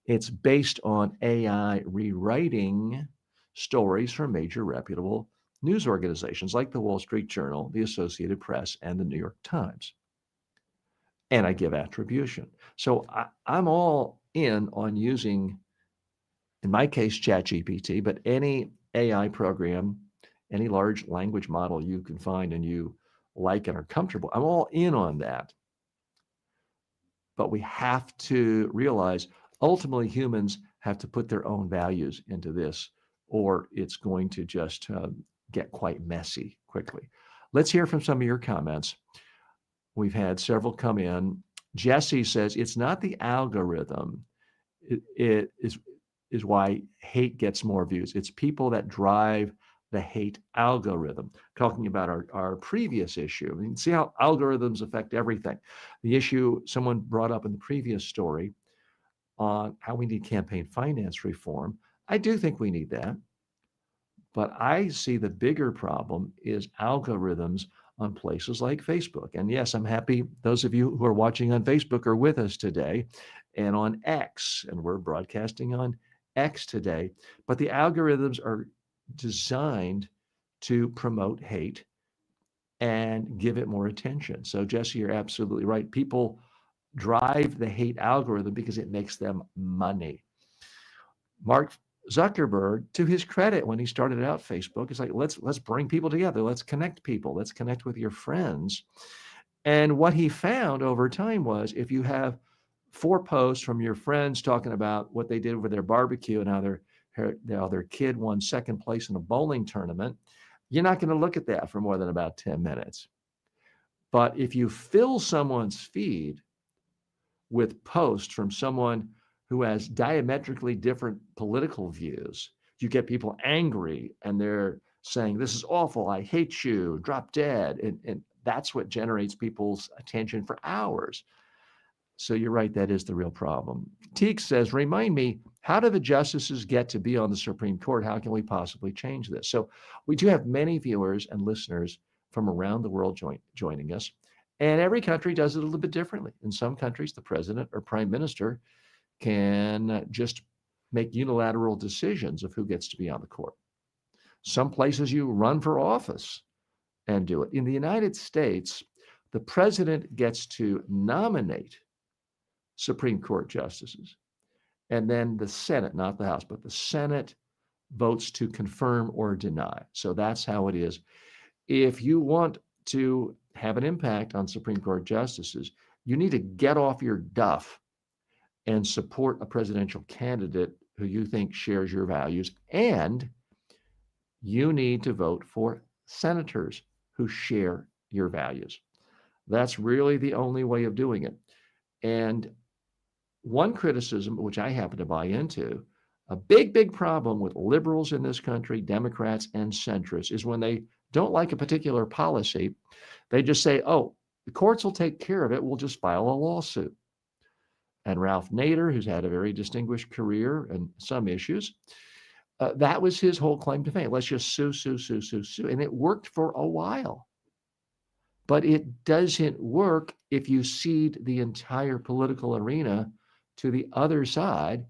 [SPEAKER 1] It's based on AI rewriting stories from major reputable news organizations like the Wall Street Journal, the Associated Press, and the New York Times. And I give attribution. So I'm all in on using, in my case, ChatGPT, but any AI program, any large language model you can find and you like and are comfortable, I'm all in on that. But we have to realize ultimately humans have to put their own values into this, or it's going to just get quite messy quickly. Let's hear from some of your comments. We've had several come in. Jesse says, it's not the algorithm. It is why hate gets more views. It's people that drive the hate algorithm. Talking about our previous issue. I mean, see how algorithms affect everything. The issue someone brought up in the previous story on how we need campaign finance reform. I do think we need that. But I see the bigger problem is algorithms on places like Facebook. And yes, I'm happy those of you who are watching on Facebook are with us today, and on X, and we're broadcasting on X today. But the algorithms are designed to promote hate and give it more attention. So Jesse, you're absolutely right. People drive the hate algorithm because it makes them money. Mark Zuckerberg, to his credit, when he started out Facebook, it's like, let's bring people together. Let's connect people. Let's connect with your friends. And what he found over time was if you have 4 posts from your friends talking about what they did with their barbecue and how their kid won second place in a bowling tournament, you're not going to look at that for more than about 10 minutes. But if you fill someone's feed with posts from someone who has diametrically different political views, you get people angry and they're saying, this is awful, I hate you, drop dead. And that's what generates people's attention for hours. So you're right, that is the real problem. Teek says, remind me, how do the justices get to be on the Supreme Court? How can we possibly change this? So we do have many viewers and listeners from around the world joining us. And every country does it a little bit differently. In some countries, the president or prime minister can just make unilateral decisions of who gets to be on the court. Some places you run for office and do it. In the United States, The president gets to nominate Supreme Court justices, and then the Senate, not the House, but the Senate votes to confirm or deny. So that's how it is. If you want to have an impact on Supreme Court justices, you need to get off your duff and support a presidential candidate who you think shares your values, and you need to vote for senators who share your values. That's really the only way of doing it. And one criticism, which I happen to buy into, a big problem with liberals in this country, Democrats and centrists, is when they don't like a particular policy, they just say, oh, the courts will take care of it. We'll just file a lawsuit. And Ralph Nader, who's had a very distinguished career and some issues, that was his whole claim to fame. Let's just sue. And it worked for a while. But it doesn't work if you cede the entire political arena to the other side,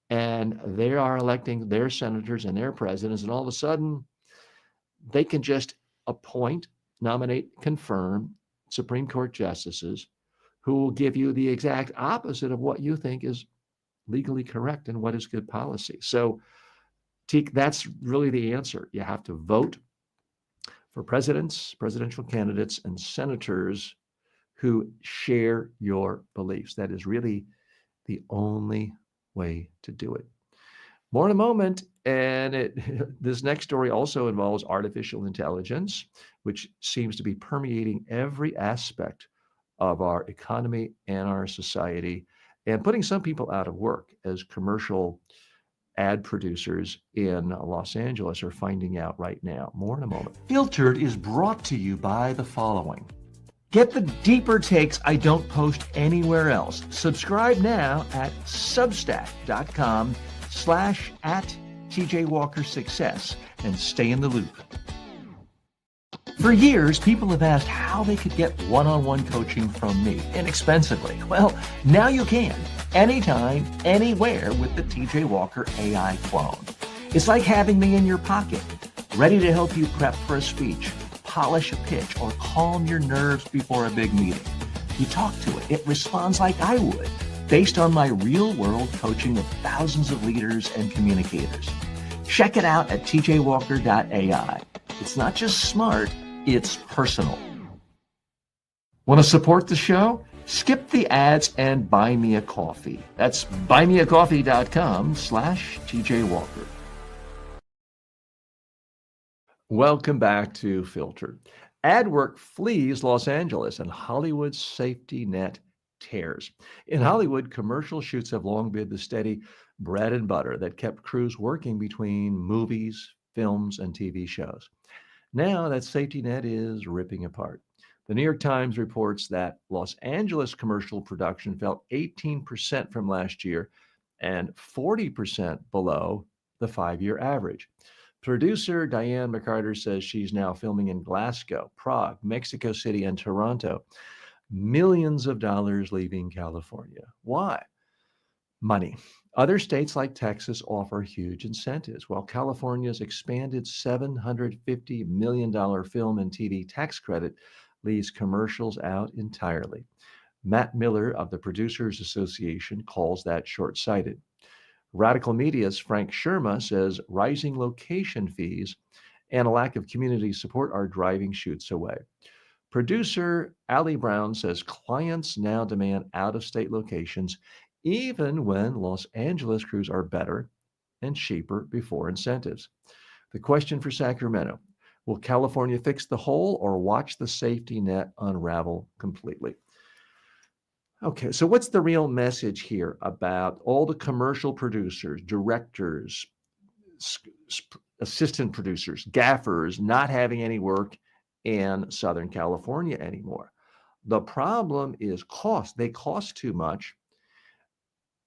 [SPEAKER 1] and they are electing their senators and their presidents, and all of a sudden they can just appoint, nominate, confirm Supreme Court justices who will give you the exact opposite of what you think is legally correct and what is good policy. So, Teak, that's really the answer. You have to vote for presidents, presidential candidates, and senators who share your beliefs. That is really the only way to do it. More in a moment. And this next story also involves artificial intelligence, which seems to be permeating every aspect of our economy and our society, and putting some people out of work, as commercial ad producers in Los Angeles are finding out right now. More in a moment. Filtered is brought to you by the following. Get the deeper takes I don't post anywhere else. Subscribe now at substack.com/@TJWalkerSuccess and stay in the loop. For years, people have asked how they could get one-on-one coaching from me inexpensively. Well, now you can, anytime, anywhere with the TJ Walker AI clone. It's like having me in your pocket, ready to help you prep for a speech, polish a pitch, or calm your nerves before a big meeting. You talk to it, it responds like I would, based on my real-world coaching of thousands of leaders and communicators. Check it out at tjwalker.ai. It's not just smart, it's personal. Want to support the show? Skip the ads and buy me a coffee. That's buymeacoffee.com/TJWalker. Welcome back to Filtered. Ad work flees Los Angeles and Hollywood's safety net tears. In Hollywood, commercial shoots have long been the steady bread and butter that kept crews working between movies, films, and TV shows. Now that safety net is ripping apart. The New York Times reports that Los Angeles commercial production fell 18% from last year and 40% below the 5-year average. Producer Diane McCarter says she's now filming in Glasgow, Prague, Mexico City, and Toronto. Millions of dollars leaving California. Why? Money. Other states like Texas offer huge incentives, while California's expanded $750 million film and TV tax credit leaves commercials out entirely. Matt Miller of the Producers Association calls that short-sighted. Radical Media's Frank Sherma says rising location fees and a lack of community support are driving shoots away. Producer Ali Brown says clients now demand out-of-state locations even when Los Angeles crews are better and cheaper before incentives. The question for Sacramento: will California fix the hole or watch the safety net unravel completely? Okay, so what's the real message here about all the commercial producers, directors, assistant producers, gaffers not having any work in Southern California anymore? The problem is cost. They cost too much.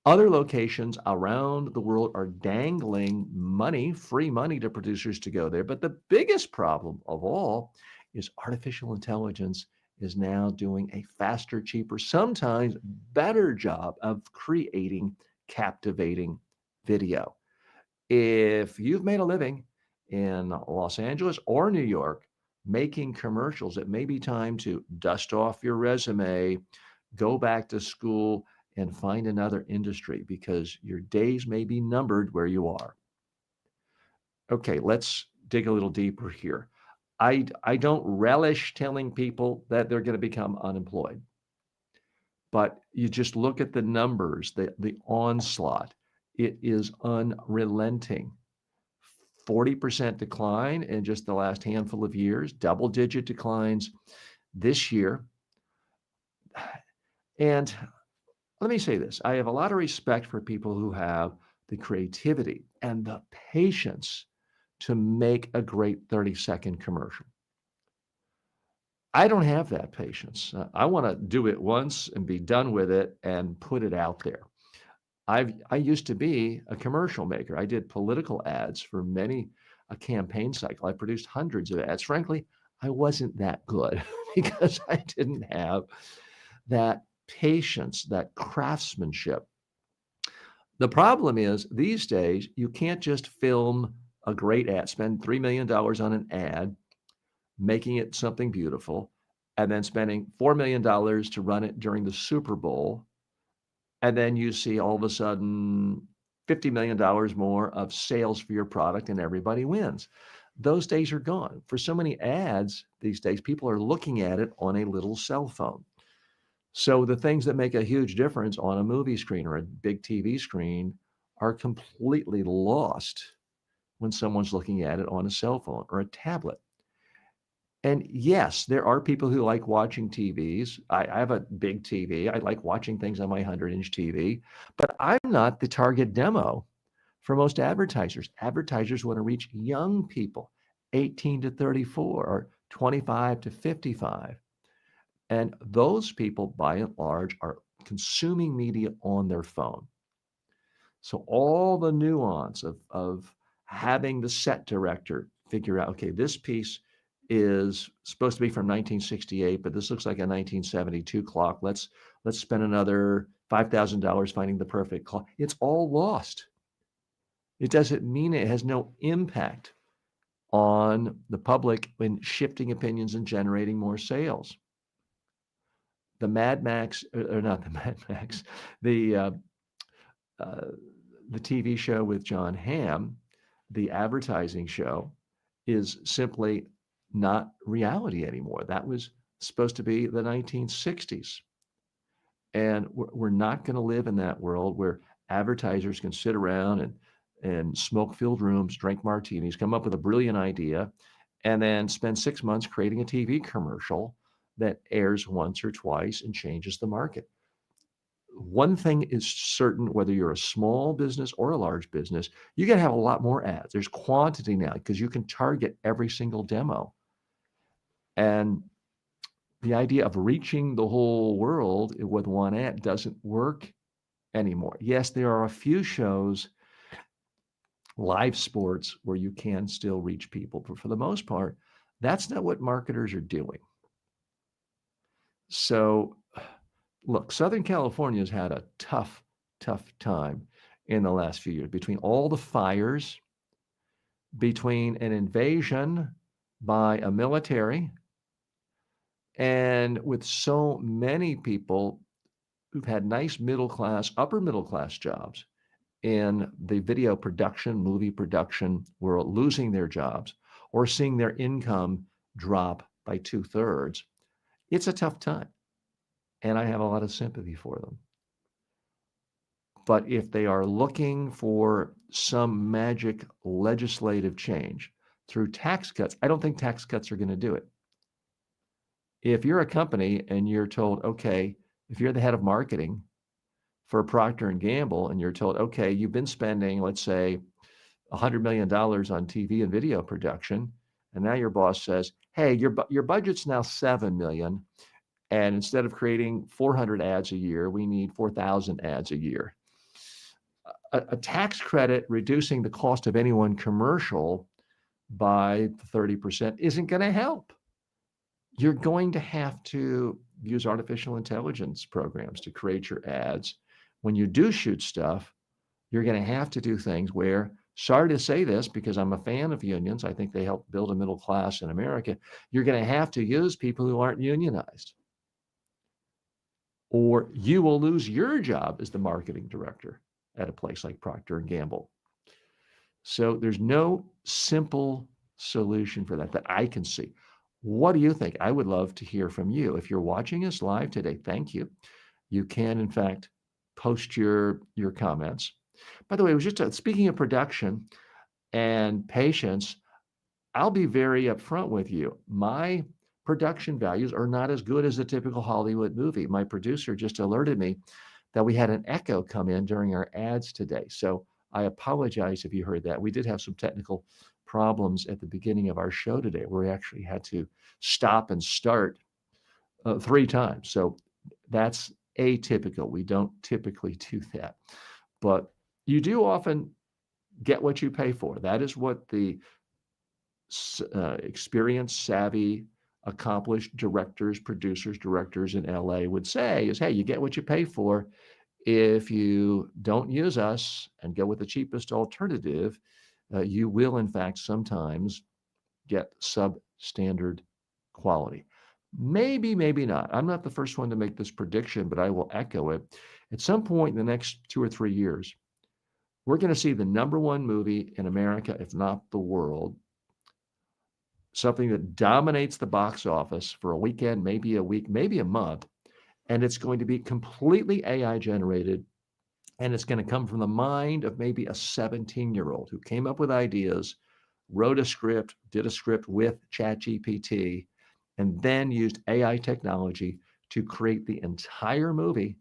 [SPEAKER 1] Other locations around the world are dangling money, free money to producers to go there. But the biggest problem of all is artificial intelligence is now doing a faster, cheaper, sometimes better job of creating captivating video. If you've made a living in Los Angeles or New Yorc making commercials. It may be time to dust off your resume, go back to school, and find another industry because your days may be numbered where you are. Okay, let's dig a little deeper here. I don't relish telling people that they're going to become unemployed, but you just look at the numbers, the onslaught. It is unrelenting. 40% decline in just the last handful of years, double-digit declines this year. And let me say this, I have a lot of respect for people who have the creativity and the patience to make a great 30-second commercial. I don't have that patience. I want to do it once and be done with it and put it out there. I used to be a commercial maker. I did political ads for a campaign cycle. I produced hundreds of ads. Frankly, I wasn't that good because I didn't have that patience, that craftsmanship. The problem is these days, you can't just film a great ad, spend $3 million on an ad, making it something beautiful, and then spending $4 million to run it during the Super Bowl. And then you see all of a sudden $50 million more of sales for your product and everybody wins. Those days are gone. For so many ads these days, people are looking at it on a little cell phone. So the things that make a huge difference on a movie screen or a big TV screen are completely lost when someone's looking at it on a cell phone or a tablet. And yes, there are people who like watching TVs. I have a big TV. I like watching things on my 100-inch TV, but I'm not the target demo for most advertisers. Advertisers want to reach young people, 18 to 34 or 25 to 55. And those people, by and large, are consuming media on their phone. So all the nuance of having the set director figure out, okay, this piece is supposed to be from 1968, but this looks like a 1972 clock. Let's spend another $5,000 finding the perfect clock. It's all lost. It doesn't mean it has no impact on the public in shifting opinions and generating more sales. The Mad Max, or not the Mad Max, the TV show with John Hamm, the advertising show, is simply not reality anymore. That was supposed to be the 1960s. And we're not going to live in that world where advertisers can sit around and smoke-filled rooms, drink martinis, come up with a brilliant idea, and then spend 6 months creating a TV commercial that airs once or twice and changes the market. One thing is certain, whether you're a small business or a large business, you got to have a lot more ads. There's quantity now because you can target every single demo. And the idea of reaching the whole world with one ad doesn't work anymore. Yes, there are a few shows, live sports, where you can still reach people, but for the most part, that's not what marketers are doing. So look, Southern California has had a tough time in the last few years between all the fires, between an invasion by a military, and with so many people who've had nice middle class, upper middle class jobs in the video production, movie production world, losing their jobs or seeing their income drop by 2/3. It's a tough time. And I have a lot of sympathy for them. But if they are looking for some magic legislative change through tax cuts, I don't think tax cuts are going to do it. If you're a company and you're told, okay, if you're the head of marketing for Procter & Gamble and you're told, okay, you've been spending, let's say, $100 million on TV and video production, and now your boss says, hey, your budget's now $7 million. And instead of creating 400 ads a year, we need 4,000 ads a year. A tax credit reducing the cost of any one commercial by 30% isn't going to help. You're going to have to use artificial intelligence programs to create your ads. When you do shoot stuff, you're going to have to do things where sorry to say this because I'm a fan of unions. I think they help build a middle class in America. You're going to have to use people who aren't unionized, or you will lose your job as the marketing director at a place like Procter & Gamble. So there's no simple solution for that I can see. What do you think? I would love to hear from you. If you're watching us live today, thank you. You can, in fact, post your comments. By the way, it was just speaking of production and patience, I'll be very upfront with you. My production values are not as good as a typical Hollywood movie. My producer just alerted me that we had an echo come in during our ads today. So I apologize if you heard that. We did have some technical problems at the beginning of our show today where we actually had to stop and start 3 times. So that's atypical. We don't typically do that. But you do often get what you pay for. That is what the experienced, savvy, accomplished directors, producers, directors in LA would say is, hey, you get what you pay for. If you don't use us and go with the cheapest alternative, you will, in fact, sometimes get substandard quality. Maybe, maybe not. I'm not the first one to make this prediction, but I will echo it. At some point in the next 2 or 3 years, we're going to see the #1 movie in America, if not the world, something that dominates the box office for a weekend, maybe a week, maybe a month, and it's going to be completely AI generated, and it's going to come from the mind of maybe a 17-year-old who came up with ideas, wrote a script, did a script with ChatGPT, and then used AI technology to create the entire movie.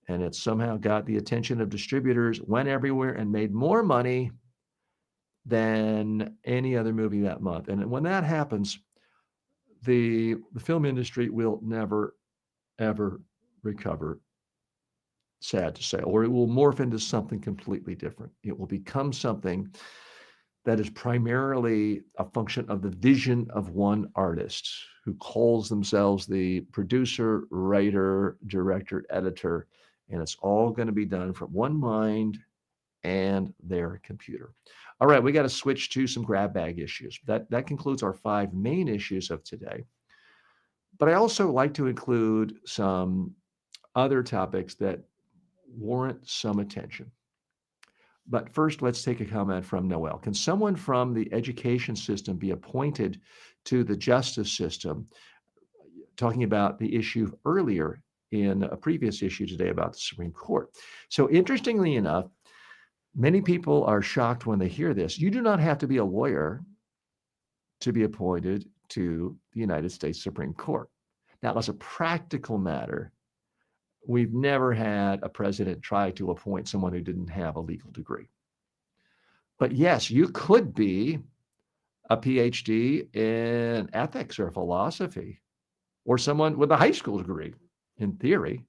[SPEAKER 1] And it somehow got the attention of distributors, went everywhere, and made more money than any other movie that month. And when that happens, the film industry will never, ever recover, sad to say, or it will morph into something completely different. It will become something that is primarily a function of the vision of one artist who calls themselves the producer, writer, director, editor, and it's all going to be done from one mind and their computer. All right, we got to switch to some grab bag issues. That concludes our 5 main issues of today. But I also like to include some other topics that warrant some attention. But first, let's take a comment from Noel. Can someone from the education system be appointed to the justice system? Talking about the issue earlier in a previous issue today about the Supreme Court. So interestingly enough, many people are shocked when they hear this. You do not have to be a lawyer to be appointed to the United States Supreme Court. Now, as a practical matter, we've never had a president try to appoint someone who didn't have a legal degree. But yes, you could be a PhD in ethics or philosophy, or someone with a high school degree, in theory.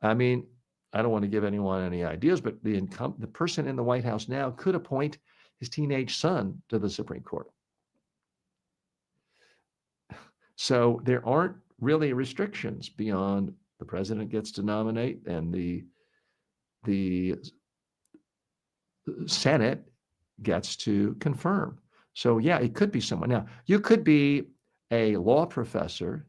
[SPEAKER 1] I mean, I don't want to give anyone any ideas, but the person in the White House now could appoint his teenage son to the Supreme Court. So there aren't really restrictions beyond the president gets to nominate and the Senate gets to confirm. So yeah, it could be someone. Now, you could be a law professor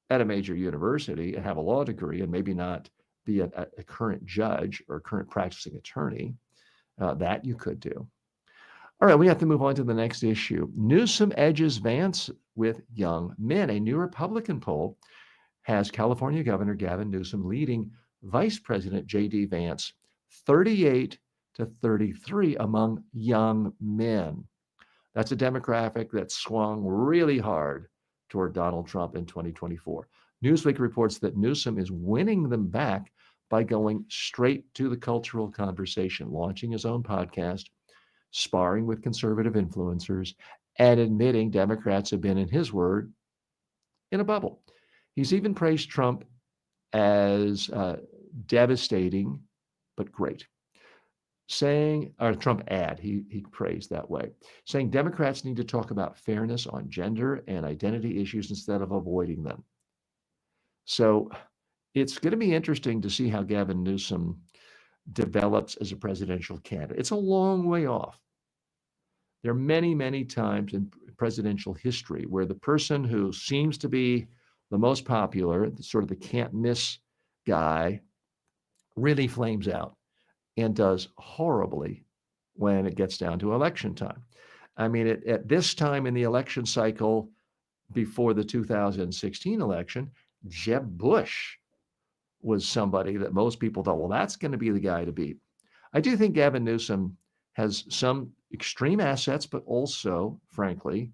[SPEAKER 1] at a major university and have a law degree and maybe not be a current judge or current practicing attorney. That you could do. All right, we have to move on to the next issue. Newsom edges Vance with young men. A new Republican poll has California Governor Gavin Newsom leading Vice President J.D. Vance 38 to 33 among young men. That's a demographic that swung really hard toward Donald Trump in 2024. Newsweek reports that Newsom is winning them back by going straight to the cultural conversation, launching his own podcast, sparring with conservative influencers, and admitting Democrats have been, in his word, in a bubble. He's even praised Trump as devastating, but great. Saying, or Trump ad, he praised that way, saying Democrats need to talk about fairness on gender and identity issues instead of avoiding them. So it's going to be interesting to see how Gavin Newsom develops as a presidential candidate. It's a long way off. There are many, many times in presidential history where the person who seems to be the most popular, sort of the can't miss guy, really flames out and does horribly when it gets down to election time. I mean, at this time in the election cycle before the 2016 election, Jeb Bush was somebody that most people thought, well, that's going to be the guy to beat. I do think Gavin Newsom has some extreme assets, but also, frankly,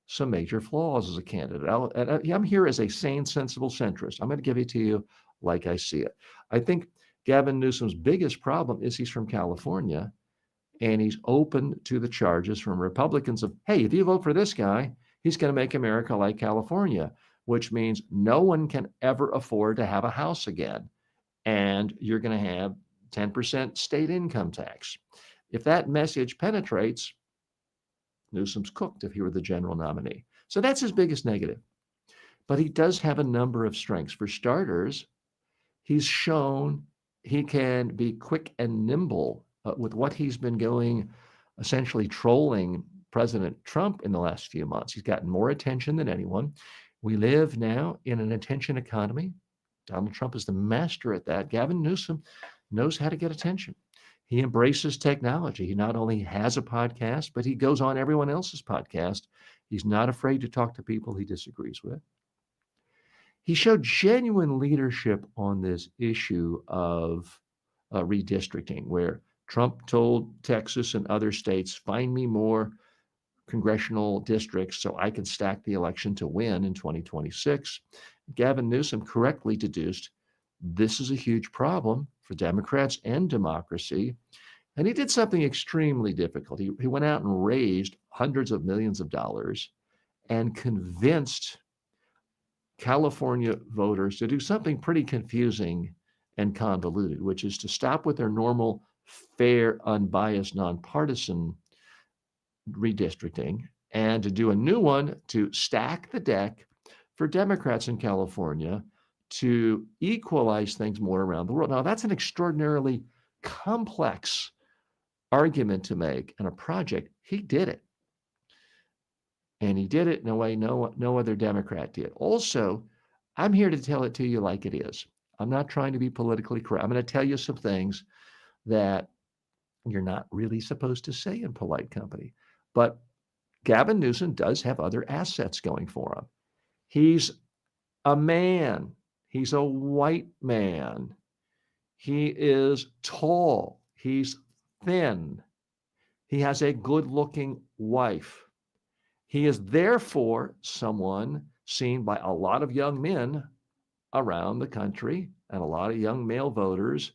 [SPEAKER 1] some major flaws as a candidate. I'm here as a sane, sensible centrist. I'm going to give it to you like I see it. I think Gavin Newsom's biggest problem is he's from California, and he's open to the charges from Republicans of, hey, if you vote for this guy, he's going to make America like California, which means no one can ever afford to have a house again. And you're going to have 10% state income tax. If that message penetrates, Newsom's cooked if he were the general nominee. So that's his biggest negative. But he does have a number of strengths. For starters, he's shown he can be quick and nimble with what he's been going, essentially trolling President Trump in the last few months. He's gotten more attention than anyone. We live now in an attention economy. Donald Trump is the master at that. Gavin Newsom knows how to get attention. He embraces technology. He not only has a podcast, but he goes on everyone else's podcast. He's not afraid to talk to people he disagrees with. He showed genuine leadership on this issue of redistricting, where Trump told Texas and other states, find me more congressional districts so I can stack the election to win in 2026. Gavin Newsom correctly deduced this is a huge problem for Democrats and democracy. And he did something extremely difficult. He went out and raised hundreds of millions of dollars and convinced California voters to do something pretty confusing and convoluted, which is to stop with their normal, fair, unbiased, nonpartisan redistricting and to do a new one to stack the deck for Democrats in California to equalize things more around the world. Now, that's an extraordinarily complex argument to make and a project. He did it. And he did it in a way no other Democrat did. Also, I'm here to tell it to you like it is. I'm not trying to be politically correct. I'm going to tell you some things that you're not really supposed to say in polite company. But Gavin Newsom does have other assets going for him. He's a man. He's a white man. He is tall. He's thin. He has a good-looking wife. He is therefore someone seen by a lot of young men around the country and a lot of young male voters,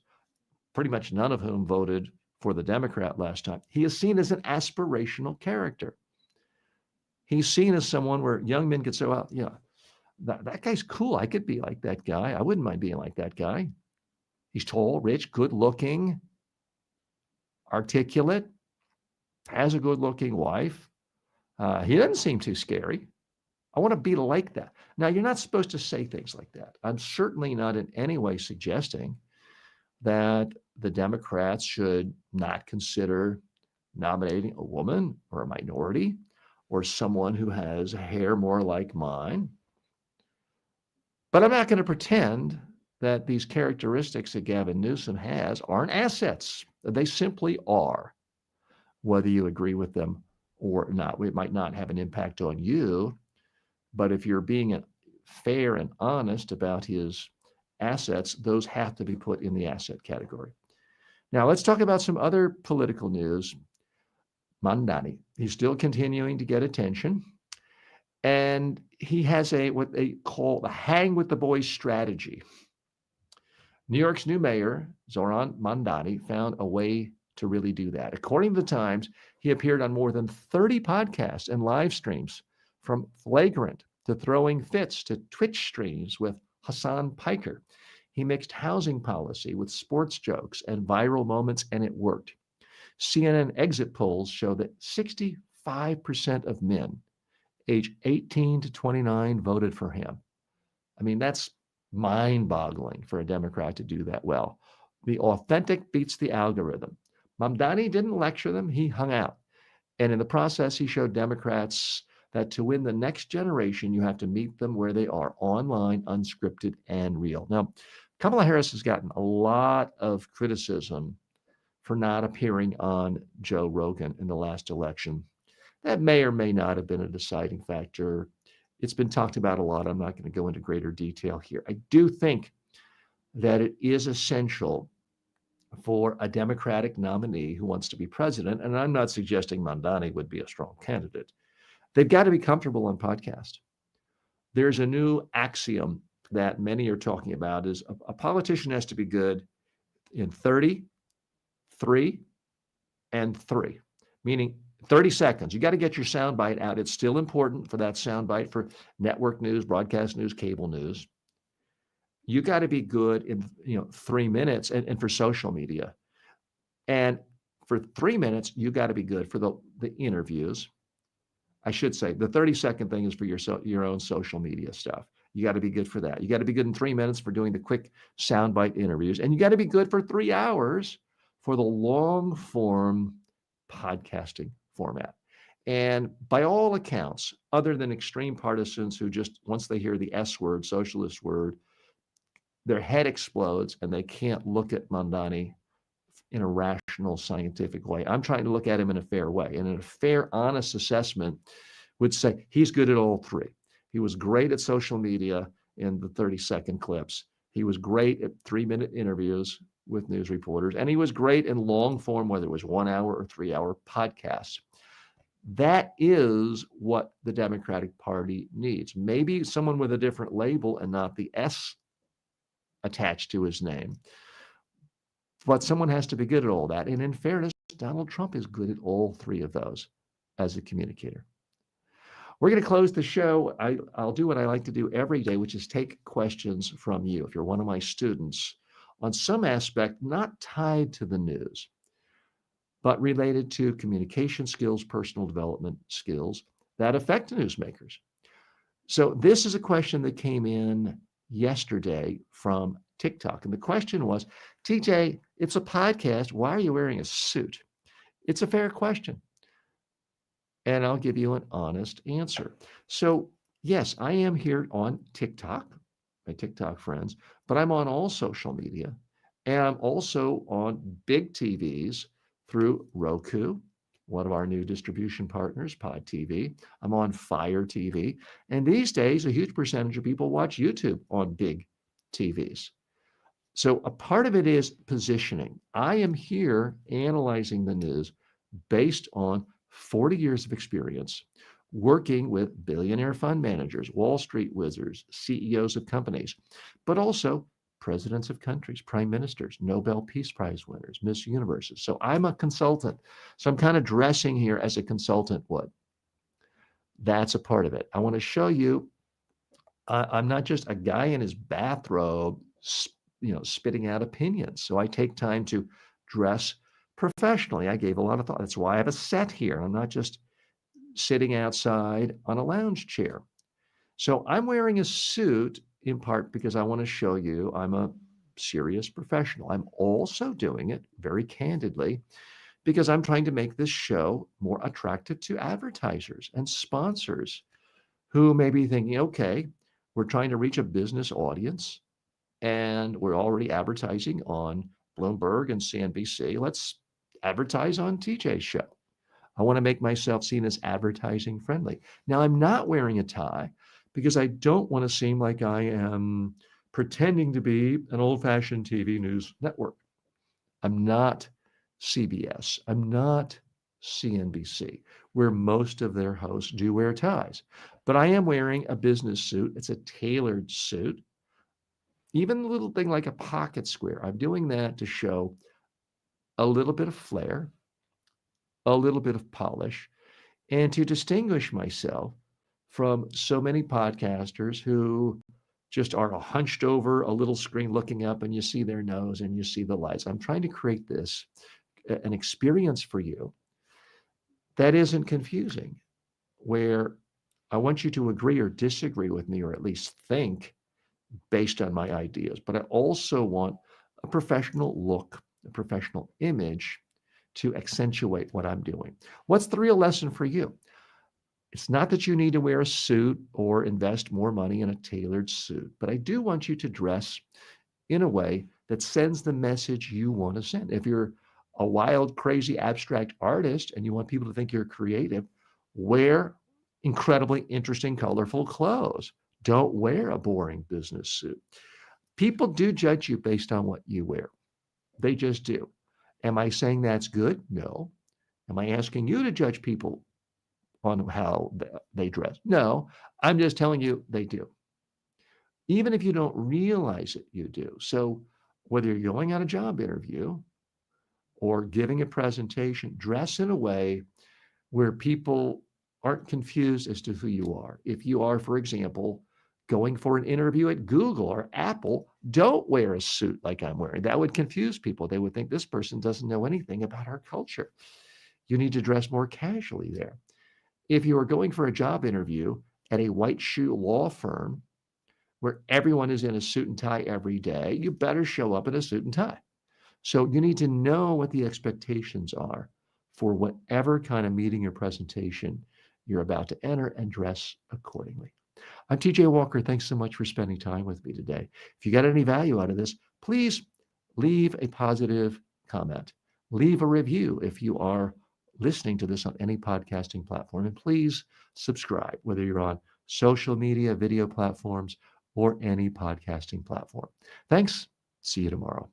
[SPEAKER 1] pretty much none of whom voted for the Democrat last time. He is seen as an aspirational character. He's seen as someone where young men could say, well, yeah, that guy's cool. I could be like that guy. I wouldn't mind being like that guy. He's tall, rich, good looking, articulate, has a good looking wife. He doesn't seem too scary. I want to be like that. Now, you're not supposed to say things like that. I'm certainly not in any way suggesting that the Democrats should not consider nominating a woman or a minority or someone who has hair more like mine. But I'm not going to pretend that these characteristics that Gavin Newsom has aren't assets. They simply are, whether you agree with them or not. It might not have an impact on you, but if you're being fair and honest about his assets, those have to be put in the asset category. Now, let's talk about some other political news. Mamdani, he's still continuing to get attention, and he has what they call the hang with the boys strategy. New York's new mayor, Zohran Mamdani, found a way to really do that. According to the Times, he appeared on more than 30 podcasts and live streams, from Flagrant to Throwing Fits to Twitch streams with Hassan Piker. He mixed housing policy with sports jokes and viral moments, and it worked. CNN exit polls show that 65% of men age 18 to 29 voted for him. I mean, that's mind-boggling for a Democrat to do that well. The authentic beats the algorithm. Mamdani didn't lecture them, he hung out. And in the process, he showed Democrats that to win the next generation, you have to meet them where they are, online, unscripted, and real. Now, Kamala Harris has gotten a lot of criticism for not appearing on Joe Rogan in the last election. That may or may not have been a deciding factor. It's been talked about a lot. I'm not going to go into greater detail here. I do think that it is essential for a Democratic nominee who wants to be president, and I'm not suggesting Mamdani would be a strong candidate. They've got to be comfortable on podcast. There's a new axiom that many are talking about is a politician has to be good in 30, 3, and 3, meaning 30 seconds. You got to get your soundbite out. It's still important for that soundbite for network news, broadcast news, cable news. You got to be good in 3 minutes and for social media. And for 3 minutes, you got to be good for the interviews. I should say the 30-second thing is for your own social media stuff. You got to be good for that. You got to be good in 3 minutes for doing the quick soundbite interviews. And you got to be good for 3 hours for the long form podcasting format. And by all accounts, other than extreme partisans who just, once they hear the S word, socialist word, their head explodes and they can't look at Mamdani in a rational, scientific way. I'm trying to look at him in a fair way. And in a fair, honest assessment would say he's good at all 3. He was great at social media in the 30-second clips. He was great at 3-minute interviews with news reporters. And he was great in long form, whether it was 1 hour or 3-hour podcasts. That is what the Democratic Party needs. Maybe someone with a different label and not the S attached to his name. But someone has to be good at all that. And in fairness, Donald Trump is good at all 3 of those as a communicator. We're going to close the show. I'll do what I like to do every day, which is take questions from you. If you're one of my students, on some aspect not tied to the news, but related to communication skills, personal development skills that affect newsmakers. So this is a question that came in yesterday from TikTok. And the question was, TJ, it's a podcast. Why are you wearing a suit? It's a fair question. And I'll give you an honest answer. So yes, I am here on TikTok, my TikTok friends, but I'm on all social media. And I'm also on big TVs through Roku, one of our new distribution partners, Pod TV. I'm on Fire TV. And these days, a huge percentage of people watch YouTube on big TVs. So a part of it is positioning. I am here analyzing the news based on 40 years of experience working with billionaire fund managers, Wall Street wizards, CEOs of companies, but also presidents of countries, prime ministers, Nobel Peace Prize winners, Miss Universes. So I'm a consultant. So I'm kind of dressing here as a consultant would. That's a part of it. I want to show you, I'm not just a guy in his bathrobe, spitting out opinions. So I take time to dress professionally. I gave a lot of thought. That's why I have a set here. I'm not just sitting outside on a lounge chair. So I'm wearing a suit in part because I want to show you I'm a serious professional. I'm also doing it very candidly because I'm trying to make this show more attractive to advertisers and sponsors who may be thinking, okay, we're trying to reach a business audience and we're already advertising on Bloomberg and CNBC. Let's advertise on TJ's show. I want to make myself seen as advertising friendly. Now, I'm not wearing a tie because I don't want to seem like I am pretending to be an old-fashioned TV news network. I'm not CBS. I'm not CNBC, where most of their hosts do wear ties. But I am wearing a business suit. It's a tailored suit. Even a little thing like a pocket square. I'm doing that to show a little bit of flair, a little bit of polish, and to distinguish myself from so many podcasters who just are hunched over a little screen looking up and you see their nose and you see the lights. I'm trying to create this, an experience for you that isn't confusing, where I want you to agree or disagree with me, or at least think based on my ideas. But I also want a professional look, a professional image to accentuate what I'm doing. What's the real lesson for you? It's not that you need to wear a suit or invest more money in a tailored suit, but I do want you to dress in a way that sends the message you want to send. If you're a wild, crazy, abstract artist and you want people to think you're creative, wear incredibly interesting, colorful clothes. Don't wear a boring business suit. People do judge you based on what you wear. They just do. Am I saying that's good? No. Am I asking you to judge people on how they dress? No. I'm just telling you they do. Even if you don't realize it, you do. So whether you're going on a job interview or giving a presentation, dress in a way where people aren't confused as to who you are. If you are, for example, going for an interview at Google or Apple, don't wear a suit like I'm wearing. That would confuse people. They would think this person doesn't know anything about our culture. You need to dress more casually there. If you are going for a job interview at a white shoe law firm where everyone is in a suit and tie every day, you better show up in a suit and tie. So you need to know what the expectations are for whatever kind of meeting or presentation you're about to enter and dress accordingly. I'm TJ Walker. Thanks so much for spending time with me today. If you got any value out of this, please leave a positive comment. Leave a review if you are listening to this on any podcasting platform. And please subscribe, whether you're on social media, video platforms, or any podcasting platform. Thanks. See you tomorrow.